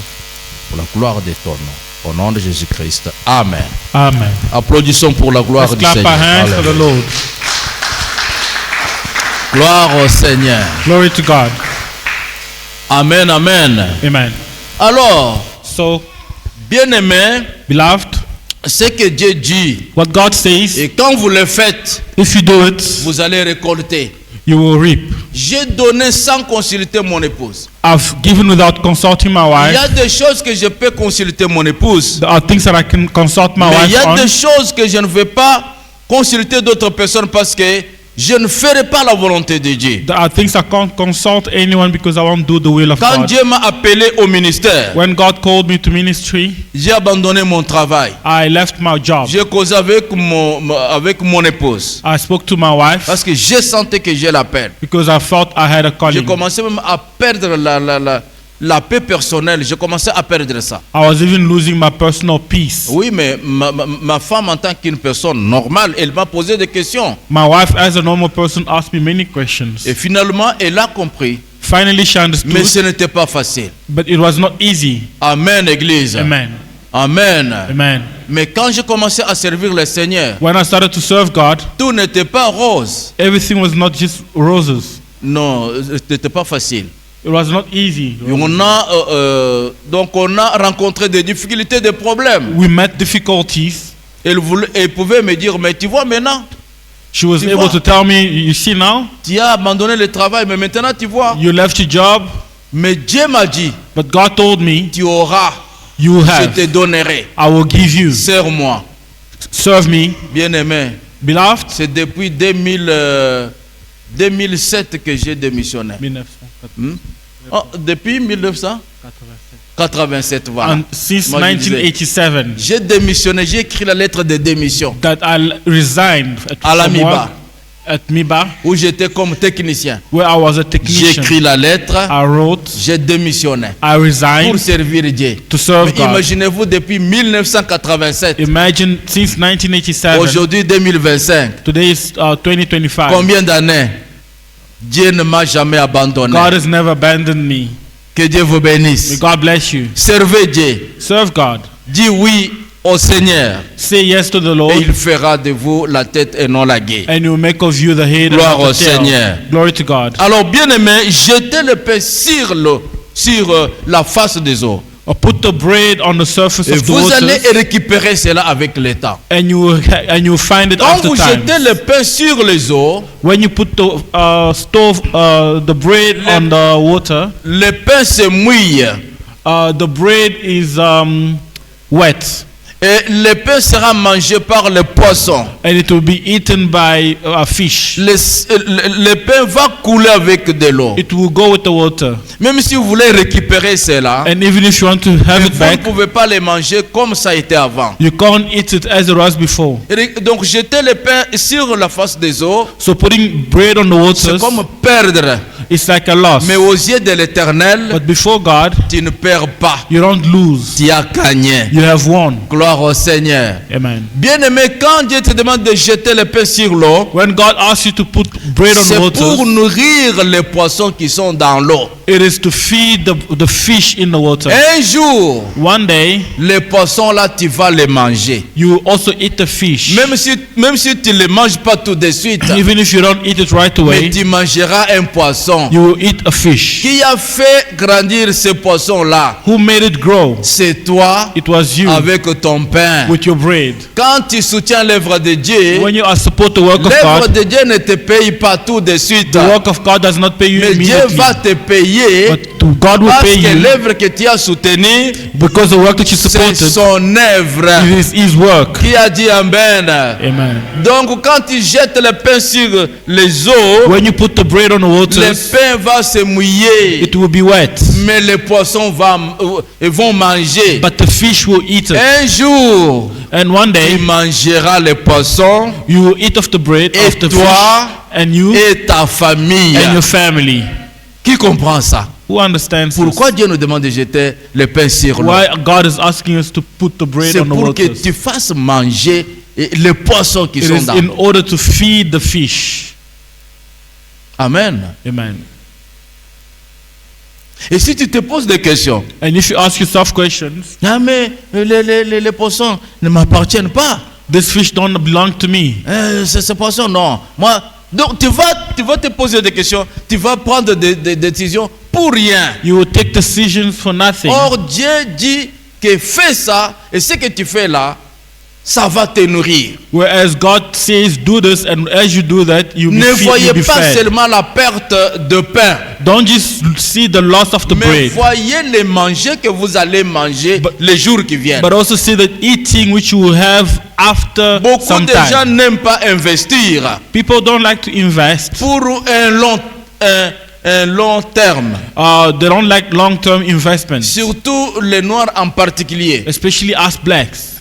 Speaker 1: pour la gloire de ton nom. Au nom de Jésus-Christ. Amen.
Speaker 4: Amen.
Speaker 1: Applaudissons pour la gloire
Speaker 4: Let's
Speaker 1: du
Speaker 4: clap
Speaker 1: Seigneur.
Speaker 4: our hands for the
Speaker 1: Alléluia.
Speaker 4: Lord.
Speaker 1: Gloire au Seigneur.
Speaker 4: Glory to God.
Speaker 1: Amen, amen.
Speaker 4: Amen.
Speaker 1: Alors,
Speaker 4: So,
Speaker 1: bien-aimés,
Speaker 4: beloved,
Speaker 1: ce que Dieu dit,
Speaker 4: what God says,
Speaker 1: et quand vous le faites,
Speaker 4: if you do it,
Speaker 1: vous allez récolter.
Speaker 4: you will reap.
Speaker 1: J'ai donné sans consulter mon épouse.
Speaker 4: I've given without consulting my
Speaker 1: Il y
Speaker 4: wife.
Speaker 1: a des choses que je peux consulter mon épouse,
Speaker 4: There are things that I can consult my
Speaker 1: mais il y
Speaker 4: wife
Speaker 1: a
Speaker 4: on.
Speaker 1: des choses que je ne vais pas consulter d'autres personnes parce que je ne ferai pas la volonté de Dieu.
Speaker 4: There are things I can't consult anyone because I won't do the will of
Speaker 1: Quand
Speaker 4: God.
Speaker 1: Dieu m'a appelé au ministère,
Speaker 4: When God called me to ministry,
Speaker 1: j'ai abandonné mon travail.
Speaker 4: I left my job.
Speaker 1: J'ai causé avec mon épouse
Speaker 4: I spoke to my wife
Speaker 1: parce que j'ai senti que j'ai l'appel.
Speaker 4: because I felt I had a
Speaker 1: J'ai
Speaker 4: calling.
Speaker 1: commencé même à perdre la paix personnelle. J'ai commencé à perdre ça.
Speaker 4: I was even losing my personal peace.
Speaker 1: Oui, mais ma femme, en tant qu'une personne normale, elle m'a posé des questions.
Speaker 4: My wife, as a normal person, asked me many questions.
Speaker 1: Et finalement, elle a compris.
Speaker 4: Finally, she
Speaker 1: Mais
Speaker 4: understood,
Speaker 1: ce n'était pas facile.
Speaker 4: but it was not easy.
Speaker 1: Amen, Église.
Speaker 4: Amen.
Speaker 1: Amen.
Speaker 4: Amen.
Speaker 1: Mais quand j'ai commencé à servir le Seigneur,
Speaker 4: When I started to serve God,
Speaker 1: tout n'était pas rose.
Speaker 4: everything was not just roses.
Speaker 1: Non, ce n'était pas facile.
Speaker 4: It was not easy.
Speaker 1: Et donc on a rencontré des difficultés, des problèmes.
Speaker 4: We met difficulties.
Speaker 1: Elle pouvait me dire, mais tu vois maintenant,
Speaker 4: She was
Speaker 1: Tu
Speaker 4: able
Speaker 1: vois?
Speaker 4: to tell me, you see now,
Speaker 1: tu as abandonné le travail, mais maintenant tu vois.
Speaker 4: you left your job,
Speaker 1: Mais Dieu m'a dit,
Speaker 4: but God told me,
Speaker 1: tu auras,
Speaker 4: you
Speaker 1: je
Speaker 4: have,
Speaker 1: te donnerai.
Speaker 4: I will give you.
Speaker 1: Sers-moi.
Speaker 4: Serve me.
Speaker 1: Bien-aimé,
Speaker 4: Beloved,
Speaker 1: c'est depuis 2007 que j'ai démissionné. Oh, depuis 1987, voilà.
Speaker 4: And since
Speaker 1: Moi, je disais,
Speaker 4: 1987,
Speaker 1: j'ai démissionné, j'ai écrit la lettre de démission
Speaker 4: that I resigned
Speaker 1: à la
Speaker 4: from
Speaker 1: MIBA,
Speaker 4: work at MIBA,
Speaker 1: où j'étais comme technicien.
Speaker 4: where I was a
Speaker 1: J'ai
Speaker 4: technician.
Speaker 1: écrit la lettre,
Speaker 4: I wrote,
Speaker 1: j'ai démissionné
Speaker 4: I
Speaker 1: pour
Speaker 4: resigned
Speaker 1: servir Dieu.
Speaker 4: to serve
Speaker 1: Mais
Speaker 4: God.
Speaker 1: imaginez-vous, depuis 1987,
Speaker 4: Imagine since 1987,
Speaker 1: aujourd'hui 2025,
Speaker 4: today is 2025.
Speaker 1: combien d'années Dieu ne m'a jamais abandonné.
Speaker 4: God has never abandoned me.
Speaker 1: Que Dieu vous
Speaker 4: May
Speaker 1: bénisse.
Speaker 4: God bless you.
Speaker 1: Servez Dieu.
Speaker 4: Serve God.
Speaker 1: Dis oui au Seigneur.
Speaker 4: Say yes to the
Speaker 1: Et
Speaker 4: Lord,
Speaker 1: il fera de vous la tête et non la guée.
Speaker 4: and He will make of you the head
Speaker 1: Gloire
Speaker 4: and not
Speaker 1: au
Speaker 4: the tail.
Speaker 1: Seigneur.
Speaker 4: Glory to God.
Speaker 1: Alors, bien-aimé, jetez le pain sur la face des eaux.
Speaker 4: Or put the bread on the surface
Speaker 1: Et
Speaker 4: of the
Speaker 1: vous allez
Speaker 4: waters,
Speaker 1: récupérer cela avec le temps.
Speaker 4: and you will find it
Speaker 1: Quand
Speaker 4: after
Speaker 1: vous
Speaker 4: time.
Speaker 1: jetez le pain sur les eaux,
Speaker 4: When you put the bread on the water,
Speaker 1: le pain se mouille.
Speaker 4: the bread is wet,
Speaker 1: Et le pain sera mangé par les poissons.
Speaker 4: and it will be eaten by a fish.
Speaker 1: Le pain va couler avec de l'eau.
Speaker 4: It will go with the water.
Speaker 1: Même si vous voulez récupérer cela,
Speaker 4: And even if you want to have it
Speaker 1: vous ne
Speaker 4: back,
Speaker 1: pouvez pas les manger comme ça a été avant.
Speaker 4: you can't eat it as it was before.
Speaker 1: Et donc jeter le pain sur la face des eaux,
Speaker 4: So putting bread on the
Speaker 1: c'est
Speaker 4: waters,
Speaker 1: comme perdre.
Speaker 4: it's like a loss.
Speaker 1: Mais aux yeux de l'Éternel,
Speaker 4: But before God,
Speaker 1: tu ne perds pas.
Speaker 4: you don't lose.
Speaker 1: Tu as gagné.
Speaker 4: You have won.
Speaker 1: Gloire au Seigneur.
Speaker 4: Amen.
Speaker 1: Bien-aimé, quand Dieu te demande de jeter le pain sur l'eau,
Speaker 4: When God asks you to put bread on
Speaker 1: c'est
Speaker 4: the
Speaker 1: pour
Speaker 4: waters,
Speaker 1: nourrir les poissons qui sont dans l'eau.
Speaker 4: it is to feed the fish in the water.
Speaker 1: Un jour,
Speaker 4: One day,
Speaker 1: les poissons là, tu vas les manger.
Speaker 4: you will also eat the fish.
Speaker 1: Même si tu ne les manges pas tout de suite,
Speaker 4: Even if you don't eat it right
Speaker 1: mais
Speaker 4: away,
Speaker 1: tu mangeras un poisson.
Speaker 4: you will eat a fish.
Speaker 1: Qui a fait grandir ce poisson là?
Speaker 4: Who made it grow?
Speaker 1: C'est toi
Speaker 4: It was you
Speaker 1: avec ton pain.
Speaker 4: with your bread.
Speaker 1: Quand tu soutiens l'œuvre de Dieu,
Speaker 4: When you support the work of
Speaker 1: l'œuvre
Speaker 4: God,
Speaker 1: de Dieu ne te paye pas tout de suite.
Speaker 4: the work of God does not pay you
Speaker 1: Mais Dieu
Speaker 4: immediately.
Speaker 1: va te payer
Speaker 4: But God will
Speaker 1: parce
Speaker 4: pay
Speaker 1: que
Speaker 4: you
Speaker 1: l'œuvre que tu as soutenue,
Speaker 4: because the work that you
Speaker 1: c'est
Speaker 4: supported
Speaker 1: son œuvre.
Speaker 4: it is His work.
Speaker 1: Qui a dit Amen?
Speaker 4: Amen.
Speaker 1: Donc quand tu jettes le pain sur les eaux,
Speaker 4: When you put the bread on the
Speaker 1: le
Speaker 4: waters,
Speaker 1: pain va se mouiller,
Speaker 4: it will be wet,
Speaker 1: mais les poissons vont manger.
Speaker 4: but the fish will eat it.
Speaker 1: Un jour,
Speaker 4: And one
Speaker 1: tu
Speaker 4: day,
Speaker 1: mangeras les poissons
Speaker 4: you will eat of the bread
Speaker 1: et
Speaker 4: of the
Speaker 1: toi
Speaker 4: fish, and you
Speaker 1: et ta famille.
Speaker 4: and your family.
Speaker 1: Qui comprend ça?
Speaker 4: Who understands this?
Speaker 1: Pourquoi Dieu nous demande de jeter le pain sur l'eau?
Speaker 4: Why God is asking us to put the bread
Speaker 1: C'est
Speaker 4: on the
Speaker 1: pour que
Speaker 4: waters?
Speaker 1: tu fasses manger les poissons qui
Speaker 4: It
Speaker 1: sont
Speaker 4: is
Speaker 1: dans
Speaker 4: in
Speaker 1: l'eau.
Speaker 4: order to feed the fish.
Speaker 1: Amen.
Speaker 4: Amen.
Speaker 1: Et si tu te poses des questions,
Speaker 4: And if you ask yourself questions,
Speaker 1: ah mais les poissons ne m'appartiennent pas.
Speaker 4: this fish don't belong to me.
Speaker 1: Ces poissons, non. Moi, donc tu vas te poser des questions, tu vas prendre des décisions pour rien.
Speaker 4: You will take decisions for nothing.
Speaker 1: Or, Dieu dit que fais ça, et ce que tu fais là, ça va te nourrir.
Speaker 4: Whereas God says, do this, and as you do that, you'll
Speaker 1: Ne
Speaker 4: be
Speaker 1: voyez pas
Speaker 4: fed.
Speaker 1: seulement la perte de pain,
Speaker 4: Don't just see the loss of the
Speaker 1: mais
Speaker 4: bread,
Speaker 1: voyez les manger que vous allez manger les jours qui viennent.
Speaker 4: but also see the eating which you will have after
Speaker 1: Beaucoup
Speaker 4: some
Speaker 1: de gens
Speaker 4: time.
Speaker 1: n'aiment pas investir
Speaker 4: People don't like to invest.
Speaker 1: pour un long terme.
Speaker 4: They don't like long-term investments,
Speaker 1: Surtout les Noirs en particulier.
Speaker 4: especially us blacks.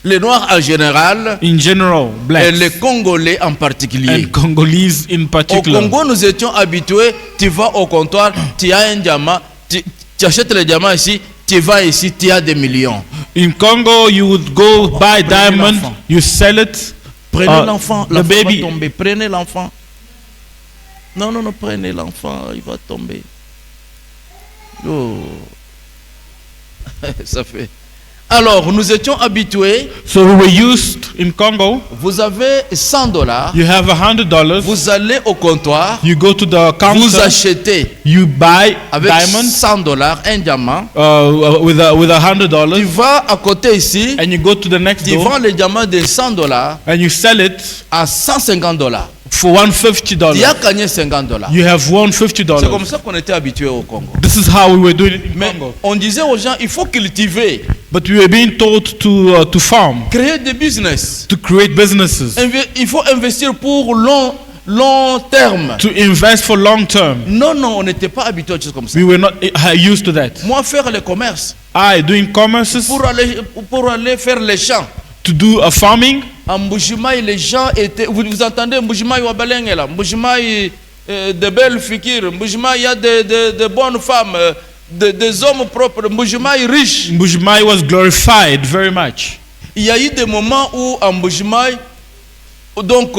Speaker 1: Les Noirs en général
Speaker 4: In general,
Speaker 1: et
Speaker 4: blacks
Speaker 1: les Congolais en particulier.
Speaker 4: and Congolese in
Speaker 1: Au
Speaker 4: particular.
Speaker 1: Congo, nous étions habitués, tu vas au comptoir, tu as un diamant, tu achètes le diamant ici, tu vas ici, tu as des millions.
Speaker 4: In Congo, you would go buy diamond,
Speaker 1: l'enfant.
Speaker 4: you sell it.
Speaker 1: Prenez l'enfant,
Speaker 4: the
Speaker 1: l'enfant
Speaker 4: baby.
Speaker 1: va tomber. Prenez l'enfant. Non, prenez l'enfant, il va tomber. Oh. Ça fait. Alors, nous étions habitués,
Speaker 4: So we were used in Congo.
Speaker 1: vous avez $100,
Speaker 4: You have $100.
Speaker 1: vous allez au comptoir,
Speaker 4: You go to the
Speaker 1: vous
Speaker 4: counter.
Speaker 1: achetez
Speaker 4: You buy
Speaker 1: avec
Speaker 4: diamond
Speaker 1: $100 un diamant,
Speaker 4: with
Speaker 1: tu
Speaker 4: $100,
Speaker 1: vas à côté ici,
Speaker 4: and you go to the next
Speaker 1: tu
Speaker 4: door
Speaker 1: vends le diamant de $100
Speaker 4: and you sell it
Speaker 1: à $150.
Speaker 4: for
Speaker 1: Tu
Speaker 4: $150.
Speaker 1: as gagné $50.
Speaker 4: You have won
Speaker 1: C'est comme
Speaker 4: $50.
Speaker 1: ça qu'on était habitué au Congo.
Speaker 4: This is how we were doing it in
Speaker 1: Mais
Speaker 4: Congo.
Speaker 1: on disait aux gens, il faut cultiver,
Speaker 4: But we were being told to farm,
Speaker 1: créer des business.
Speaker 4: to create businesses,
Speaker 1: Il faut investir pour long terme.
Speaker 4: to invest for long term.
Speaker 1: Non, on n'était pas habitué à des choses comme ça.
Speaker 4: We were not used to that.
Speaker 1: Moi, faire le commerce,
Speaker 4: Doing commerces,
Speaker 1: pour aller faire les champs.
Speaker 4: to do a farming.
Speaker 1: En Mbujimaï, les gens étaient. Vous entendez Mbujimaï ou Abalengela, Mbujimaï, de belles figures. Mbujimaï, il y a de bonnes femmes, des hommes propres. Mbujimaï riche.
Speaker 4: Mbujimai was glorified very much.
Speaker 1: Il y a eu des moments où en Mbujimaï, donc,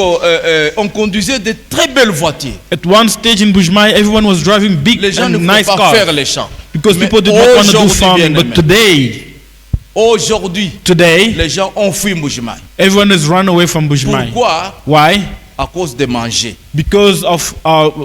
Speaker 1: on conduisait de très belles voitures.
Speaker 4: At one stage in Mbujimai, everyone was driving big
Speaker 1: Les gens ne
Speaker 4: and
Speaker 1: voulaient
Speaker 4: nice
Speaker 1: pas
Speaker 4: cars
Speaker 1: faire les champs.
Speaker 4: because
Speaker 1: Mais
Speaker 4: people did not want to do
Speaker 1: aujourd'hui,
Speaker 4: farming.
Speaker 1: bien-aimé,
Speaker 4: But today,
Speaker 1: Aujourd'hui,
Speaker 4: Today,
Speaker 1: les gens ont fui Mbuji-Mayi.
Speaker 4: everyone has run away from Bushmai.
Speaker 1: Pourquoi?
Speaker 4: Why?
Speaker 1: À cause de manger.
Speaker 4: Because of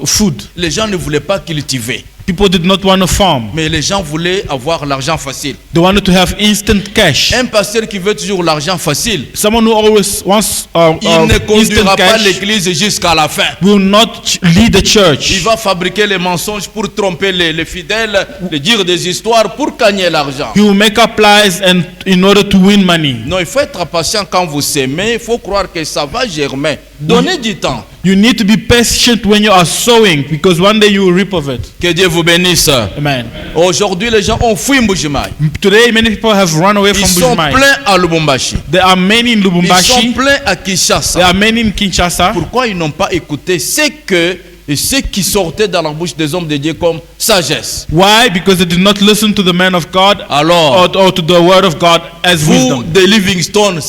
Speaker 4: food.
Speaker 1: Les gens ne voulaient pas cultiver.
Speaker 4: People did not want to farm.
Speaker 1: Mais les gens voulaient avoir l'argent facile.
Speaker 4: They wanted to have instant cash.
Speaker 1: Un pasteur qui veut toujours l'argent facile,
Speaker 4: Someone who always wants
Speaker 1: il ne
Speaker 4: instant
Speaker 1: conduira pas
Speaker 4: cash
Speaker 1: l'église jusqu'à la fin.
Speaker 4: will not lead the
Speaker 1: Il
Speaker 4: church.
Speaker 1: va fabriquer les mensonges pour tromper les fidèles, de dire des histoires pour gagner l'argent.
Speaker 4: He will make up lies and in order to win money.
Speaker 1: Non, il faut être patient quand vous s'aimez. Il faut croire que ça va germer. Donnez du temps.
Speaker 4: You need to be patient when you are sowing, because one day you will reap of it.
Speaker 1: Que Dieu vous bénisse.
Speaker 4: Amen.
Speaker 1: Aujourd'hui, les gens ont fui Mbuji-Mayi.
Speaker 4: Today, many people have run away
Speaker 1: Ils
Speaker 4: from
Speaker 1: sont
Speaker 4: Bushmai.
Speaker 1: pleins à Lubumbashi.
Speaker 4: There are many in
Speaker 1: Ils sont
Speaker 4: Lubumbashi.
Speaker 1: pleins à
Speaker 4: There
Speaker 1: Kinshasa.
Speaker 4: are many in Kinshasa.
Speaker 1: Pourquoi ils n'ont pas écouté ce qui sortait dans la bouche des hommes de Dieu comme sagesse?
Speaker 4: Why? Because they did not listen to the man of God
Speaker 1: Alors,
Speaker 4: or to the word of God as
Speaker 1: vous,
Speaker 4: wisdom.
Speaker 1: de Livingstone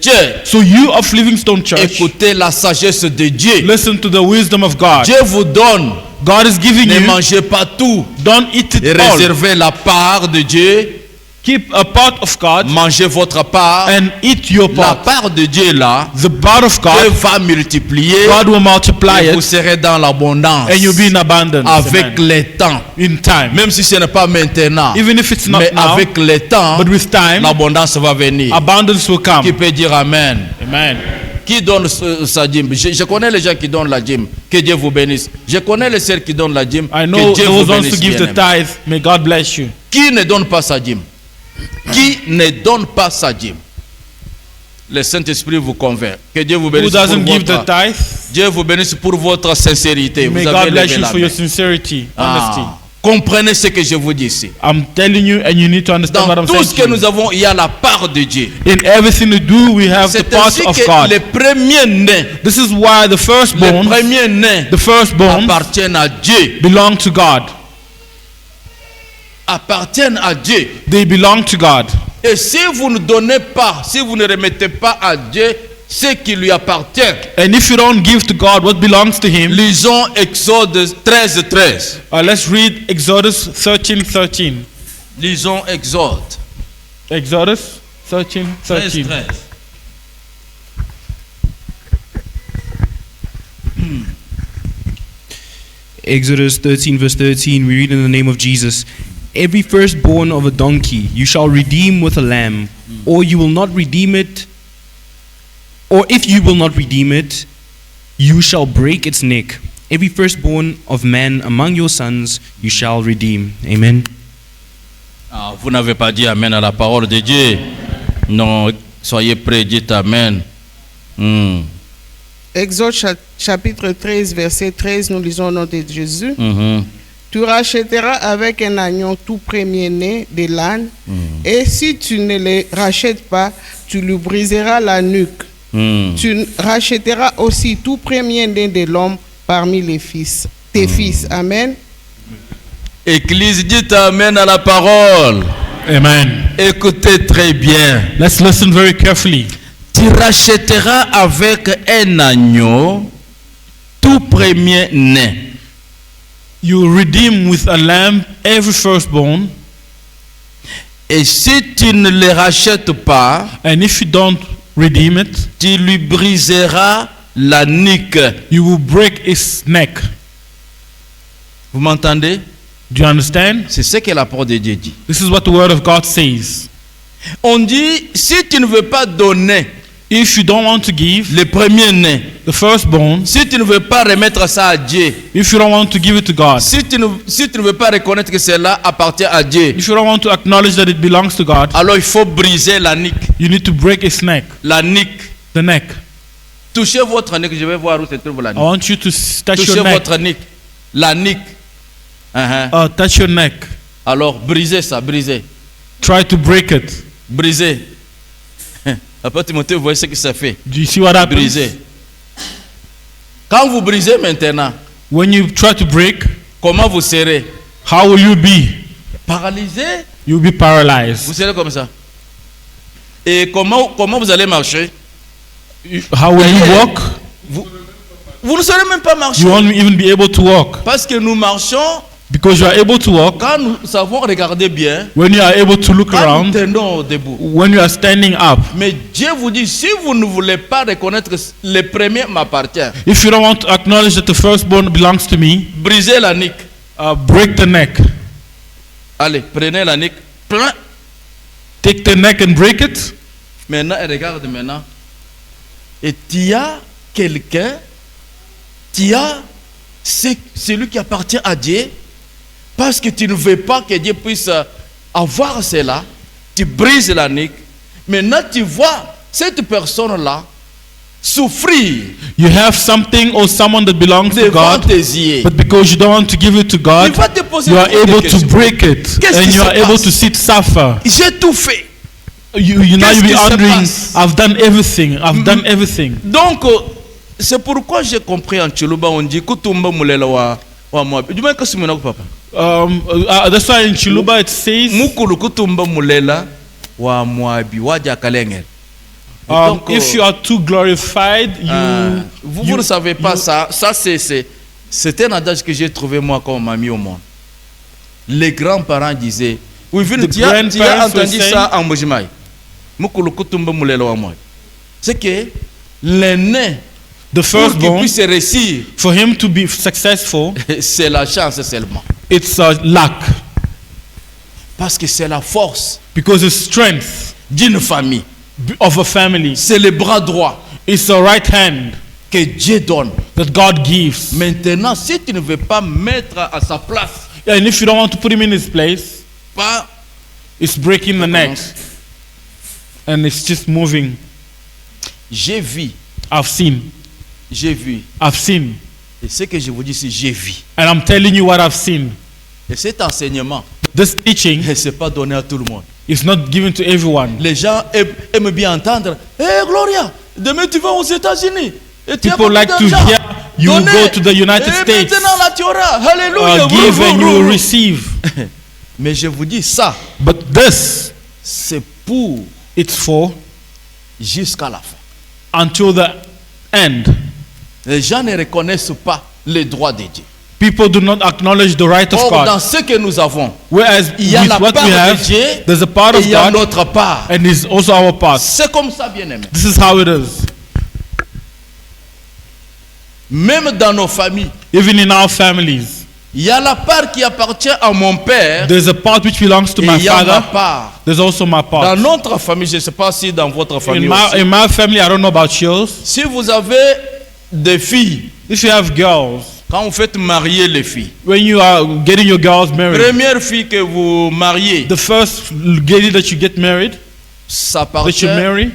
Speaker 1: Church,
Speaker 4: So you of Livingstone Church,
Speaker 1: écoutez la sagesse de Dieu.
Speaker 4: listen to the wisdom of God.
Speaker 1: Dieu vous donne.
Speaker 4: God is giving
Speaker 1: Ne
Speaker 4: you.
Speaker 1: mangez pas tout.
Speaker 4: Don't eat
Speaker 1: Et
Speaker 4: it all.
Speaker 1: réservez la part de Dieu.
Speaker 4: Keep a part of God
Speaker 1: Mangez votre part.
Speaker 4: and eat your
Speaker 1: La
Speaker 4: part.
Speaker 1: part de Dieu là,
Speaker 4: The part of
Speaker 1: Dieu
Speaker 4: God,
Speaker 1: va multiplier.
Speaker 4: God will multiply
Speaker 1: Et vous
Speaker 4: it,
Speaker 1: serez dans l'abondance.
Speaker 4: and you'll be in abundance.
Speaker 1: Avec
Speaker 4: Amen.
Speaker 1: le temps.
Speaker 4: In time.
Speaker 1: Même si ce n'est pas maintenant.
Speaker 4: Even if it's not
Speaker 1: Mais
Speaker 4: now,
Speaker 1: avec le temps,
Speaker 4: but with time,
Speaker 1: l'abondance va venir.
Speaker 4: abundance will come.
Speaker 1: Qui peut dire Amen?
Speaker 4: Amen.
Speaker 1: Qui donne sa dîme? Je connais les gens qui donnent la dîme. Que Dieu vous bénisse. Je connais les sœurs qui donnent la dîme.
Speaker 4: I
Speaker 1: Que
Speaker 4: know
Speaker 1: Dieu
Speaker 4: those
Speaker 1: vous
Speaker 4: ones
Speaker 1: bénisse.
Speaker 4: to give the
Speaker 1: bien-aimés.
Speaker 4: tithe. May God bless you.
Speaker 1: Qui ne donne pas sa dîme? Qui ne donne pas sa dîme? Le Saint-Esprit vous convainc. Que Dieu vous
Speaker 4: Who
Speaker 1: bénisse pour
Speaker 4: doesn't give the
Speaker 1: votre...
Speaker 4: tithe?
Speaker 1: Dieu vous bénisse pour votre sincérité.
Speaker 4: May
Speaker 1: Vous
Speaker 4: God
Speaker 1: avez
Speaker 4: bless
Speaker 1: levé
Speaker 4: you
Speaker 1: la
Speaker 4: for
Speaker 1: main.
Speaker 4: your sincerity, honesty.
Speaker 1: Ah. Comprenez ce que je vous dis ici.
Speaker 4: I'm telling you, and you need to understand what
Speaker 1: Dans
Speaker 4: I'm
Speaker 1: tout
Speaker 4: saying.
Speaker 1: ce que
Speaker 4: to you.
Speaker 1: nous avons, il y a la part de Dieu.
Speaker 4: In everything we do, we have the
Speaker 1: C'est
Speaker 4: part
Speaker 1: ainsi
Speaker 4: of
Speaker 1: que
Speaker 4: God.
Speaker 1: les premiers-nés,
Speaker 4: This is why the
Speaker 1: les
Speaker 4: firstborn,
Speaker 1: premiers-nés
Speaker 4: the firstborn
Speaker 1: appartiennent à Dieu.
Speaker 4: belong to God.
Speaker 1: Appartiennent à Dieu.
Speaker 4: They belong to God.
Speaker 1: Et si vous ne donnez pas, si vous ne remettez pas à Dieu ce qui lui appartient,
Speaker 4: And if you don't give to God what belongs to Him,
Speaker 1: lisons Exode 13, 13.
Speaker 4: let's read Exodus 13:13.
Speaker 1: Lisons Exode
Speaker 4: Exodus 13:13.
Speaker 1: 13.
Speaker 5: Exodus 13, verse 13, we read in the name of Jesus, every firstborn of a donkey you shall redeem with a lamb, or you will not redeem it, or if you will not redeem it, you shall break its neck. Every firstborn of man among your sons you shall redeem. Amen.
Speaker 1: Ah, vous n'avez pas dit Amen à la parole de Dieu. Non, soyez prêts, dites Amen.
Speaker 3: Exode chapitre 13, verset 13, nous lisons au nom de Jésus.
Speaker 1: Mhm.
Speaker 3: Tu rachèteras avec un agneau tout premier-né de l'âne, et si tu ne le rachètes pas, tu lui briseras la nuque. Tu rachèteras aussi tout premier-né de l'homme parmi les fils, tes fils. Amen.
Speaker 1: Église, dites Amen à la parole.
Speaker 4: Amen.
Speaker 1: Écoutez très bien.
Speaker 4: Let's listen very carefully.
Speaker 1: Tu rachèteras avec un agneau tout premier-né.
Speaker 4: You redeem with a lamb every firstborn,
Speaker 1: Et si tu ne le rachètes pas,
Speaker 4: and if you don't redeem it,
Speaker 1: tu lui briseras la nuque.
Speaker 4: you will break its neck.
Speaker 1: Vous m'entendez?
Speaker 4: Do you understand?
Speaker 1: C'est ce que la parole de Dieu dit.
Speaker 4: This is what the word of God says.
Speaker 1: On dit, si tu ne veux pas donner
Speaker 4: If you don't want to give
Speaker 1: le premier-né,
Speaker 4: the firstborn,
Speaker 1: si tu ne veux pas remettre ça à Dieu,
Speaker 4: if you don't want to give it to God,
Speaker 1: si tu ne veux pas reconnaître que cela appartient à Dieu,
Speaker 4: if you don't want to acknowledge that it belongs to God,
Speaker 1: alors il faut briser la nuque.
Speaker 4: you need to break its neck,
Speaker 1: La nuque.
Speaker 4: the neck.
Speaker 1: Touchez votre nuque, je vais voir où se trouve la
Speaker 4: I
Speaker 1: nuque.
Speaker 4: want you to touch
Speaker 1: Touchez
Speaker 4: your neck.
Speaker 1: votre nuque. La nuque.
Speaker 4: Touch your neck.
Speaker 1: Alors, brisez ça, brisez.
Speaker 4: Try to break it.
Speaker 1: Brisez. Après Timothée, vous voyez ce que ça fait.
Speaker 4: Do you see what happens?
Speaker 1: Brisez. Quand vous brisez maintenant,
Speaker 4: When you try to break,
Speaker 1: comment vous serez?
Speaker 4: how will you be?
Speaker 1: Paralysé?
Speaker 4: You'll be paralyzed.
Speaker 1: Vous serez comme ça. Et comment vous allez marcher?
Speaker 4: How will you walk?
Speaker 1: Vous ne saurez même pas marcher.
Speaker 4: You won't even be able to walk.
Speaker 1: Parce que nous marchons
Speaker 4: Because you are able to walk,
Speaker 1: Quand nous savons regarder bien,
Speaker 4: when you are able to look
Speaker 1: quand nous
Speaker 4: around,
Speaker 1: tenons debout.
Speaker 4: when you are standing up.
Speaker 1: Mais Dieu vous dit, si vous ne voulez pas reconnaître que le premier m'appartient,
Speaker 4: If you don't want to acknowledge that the firstborn belongs to me,
Speaker 1: brisez la nuque.
Speaker 4: break the neck.
Speaker 1: Allez, prenez la nuque. Plein.
Speaker 4: Take the neck and break it.
Speaker 1: Maintenant, regarde maintenant. Et tu as quelqu'un, tu as celui qui appartient à Dieu, parce que tu ne veux pas que Dieu puisse avoir cela, tu brises la nuque. Maintenant, tu vois cette personne-là souffrir
Speaker 4: You have something or someone that belongs to
Speaker 1: devant
Speaker 4: God,
Speaker 1: tes yeux.
Speaker 4: but because you don't want to give it to
Speaker 1: Il
Speaker 4: God,
Speaker 1: va te poser
Speaker 4: you are
Speaker 1: beaucoup de
Speaker 4: able to
Speaker 1: questions.
Speaker 4: break it,
Speaker 1: Qu'est-ce
Speaker 4: and
Speaker 1: qui
Speaker 4: you
Speaker 1: se
Speaker 4: are able
Speaker 1: passe?
Speaker 4: to see it suffer.
Speaker 1: J'ai tout fait.
Speaker 4: You now
Speaker 1: Qu'est-ce
Speaker 4: you be
Speaker 1: qui se
Speaker 4: wondering,
Speaker 1: passe?
Speaker 4: I've done everything, I've done everything.
Speaker 1: Donc, c'est pourquoi j'ai compris en Chiluba, on dit Kutumba Mulela wa Moab. Du moins que c'est mon papa.
Speaker 4: That's why in Chiluba it says,
Speaker 1: Mukulu Kutumba Mulela wa Moabi wa Jakalengel. Donc,
Speaker 4: if you are too glorified,
Speaker 1: vous ne savez pas ça. Ça, c'est un adage que j'ai trouvé moi comme mamie au monde. Les grands-parents disaient, oui, tu as entendu ça en Mojimai. Mukulu Kutumba Mulela wa Moab. C'est que l'aîné,
Speaker 4: the
Speaker 1: pour qu'il
Speaker 4: firstborn,
Speaker 1: puisse réussir,
Speaker 4: for him to be successful,
Speaker 1: c'est la chance seulement.
Speaker 4: it's luck.
Speaker 1: Parce que c'est la force
Speaker 4: Because it's strength
Speaker 1: d'une famille.
Speaker 4: of a family.
Speaker 1: C'est le bras droit
Speaker 4: It's the right hand
Speaker 1: que Dieu donne.
Speaker 4: that God gives.
Speaker 1: Maintenant, si tu ne veux pas mettre à sa place,
Speaker 4: And if you don't want to put him in his place,
Speaker 1: pas,
Speaker 4: it's breaking the neck. And it's just moving.
Speaker 1: j'ai vu,
Speaker 4: I've seen.
Speaker 1: I've seen. Et ce que je vous dis, c'est j'ai vu.
Speaker 4: And I'm telling you what I've seen.
Speaker 1: Et cet enseignement,
Speaker 4: This teaching
Speaker 1: ce n'est pas donné à tout le monde.
Speaker 4: is not given to everyone.
Speaker 1: Les gens aiment bien entendre, hey Gloria, demain tu vas aux États-Unis. Et tu as
Speaker 4: People
Speaker 1: beaucoup
Speaker 4: like to
Speaker 1: d'argent.
Speaker 4: hear you
Speaker 1: Donnez.
Speaker 4: go to the United
Speaker 1: Et
Speaker 4: States.
Speaker 1: maintenant là tu auras. Alléluia.
Speaker 4: Give and you will receive.
Speaker 1: Mais je vous dis ça,
Speaker 4: But this,
Speaker 1: c'est pour
Speaker 4: it's for
Speaker 1: jusqu'à la fin.
Speaker 4: until the end.
Speaker 1: Les gens ne reconnaissent pas les droits de Dieu.
Speaker 4: People do not acknowledge the right of
Speaker 1: Or, dans
Speaker 4: God.
Speaker 1: ce que nous avons,
Speaker 4: Whereas
Speaker 1: il y a
Speaker 4: with
Speaker 1: la
Speaker 4: what
Speaker 1: part
Speaker 4: we
Speaker 1: de
Speaker 4: have,
Speaker 1: Dieu
Speaker 4: there's a part
Speaker 1: et
Speaker 4: of
Speaker 1: il y a
Speaker 4: God,
Speaker 1: notre part.
Speaker 4: and it's also our part.
Speaker 1: C'est comme ça, bien-aimé.
Speaker 4: This is how it is.
Speaker 1: Même dans nos familles,
Speaker 4: Even in our families,
Speaker 1: il y a la part qui appartient à mon père
Speaker 4: there's a part which belongs to
Speaker 1: et
Speaker 4: my
Speaker 1: il y a ma
Speaker 4: father.
Speaker 1: part.
Speaker 4: There's also my
Speaker 1: Dans
Speaker 4: part.
Speaker 1: notre famille, je ne sais pas si dans votre famille aussi.
Speaker 4: In my family, I don't know about yours.
Speaker 1: Si vous avez des filles,
Speaker 4: If you have girls,
Speaker 1: quand vous faites marier les filles,
Speaker 4: when you are getting your girls married,
Speaker 1: première fille que vous mariez,
Speaker 4: the first lady that you get married,
Speaker 1: ça
Speaker 4: that
Speaker 1: appartient
Speaker 4: you marry,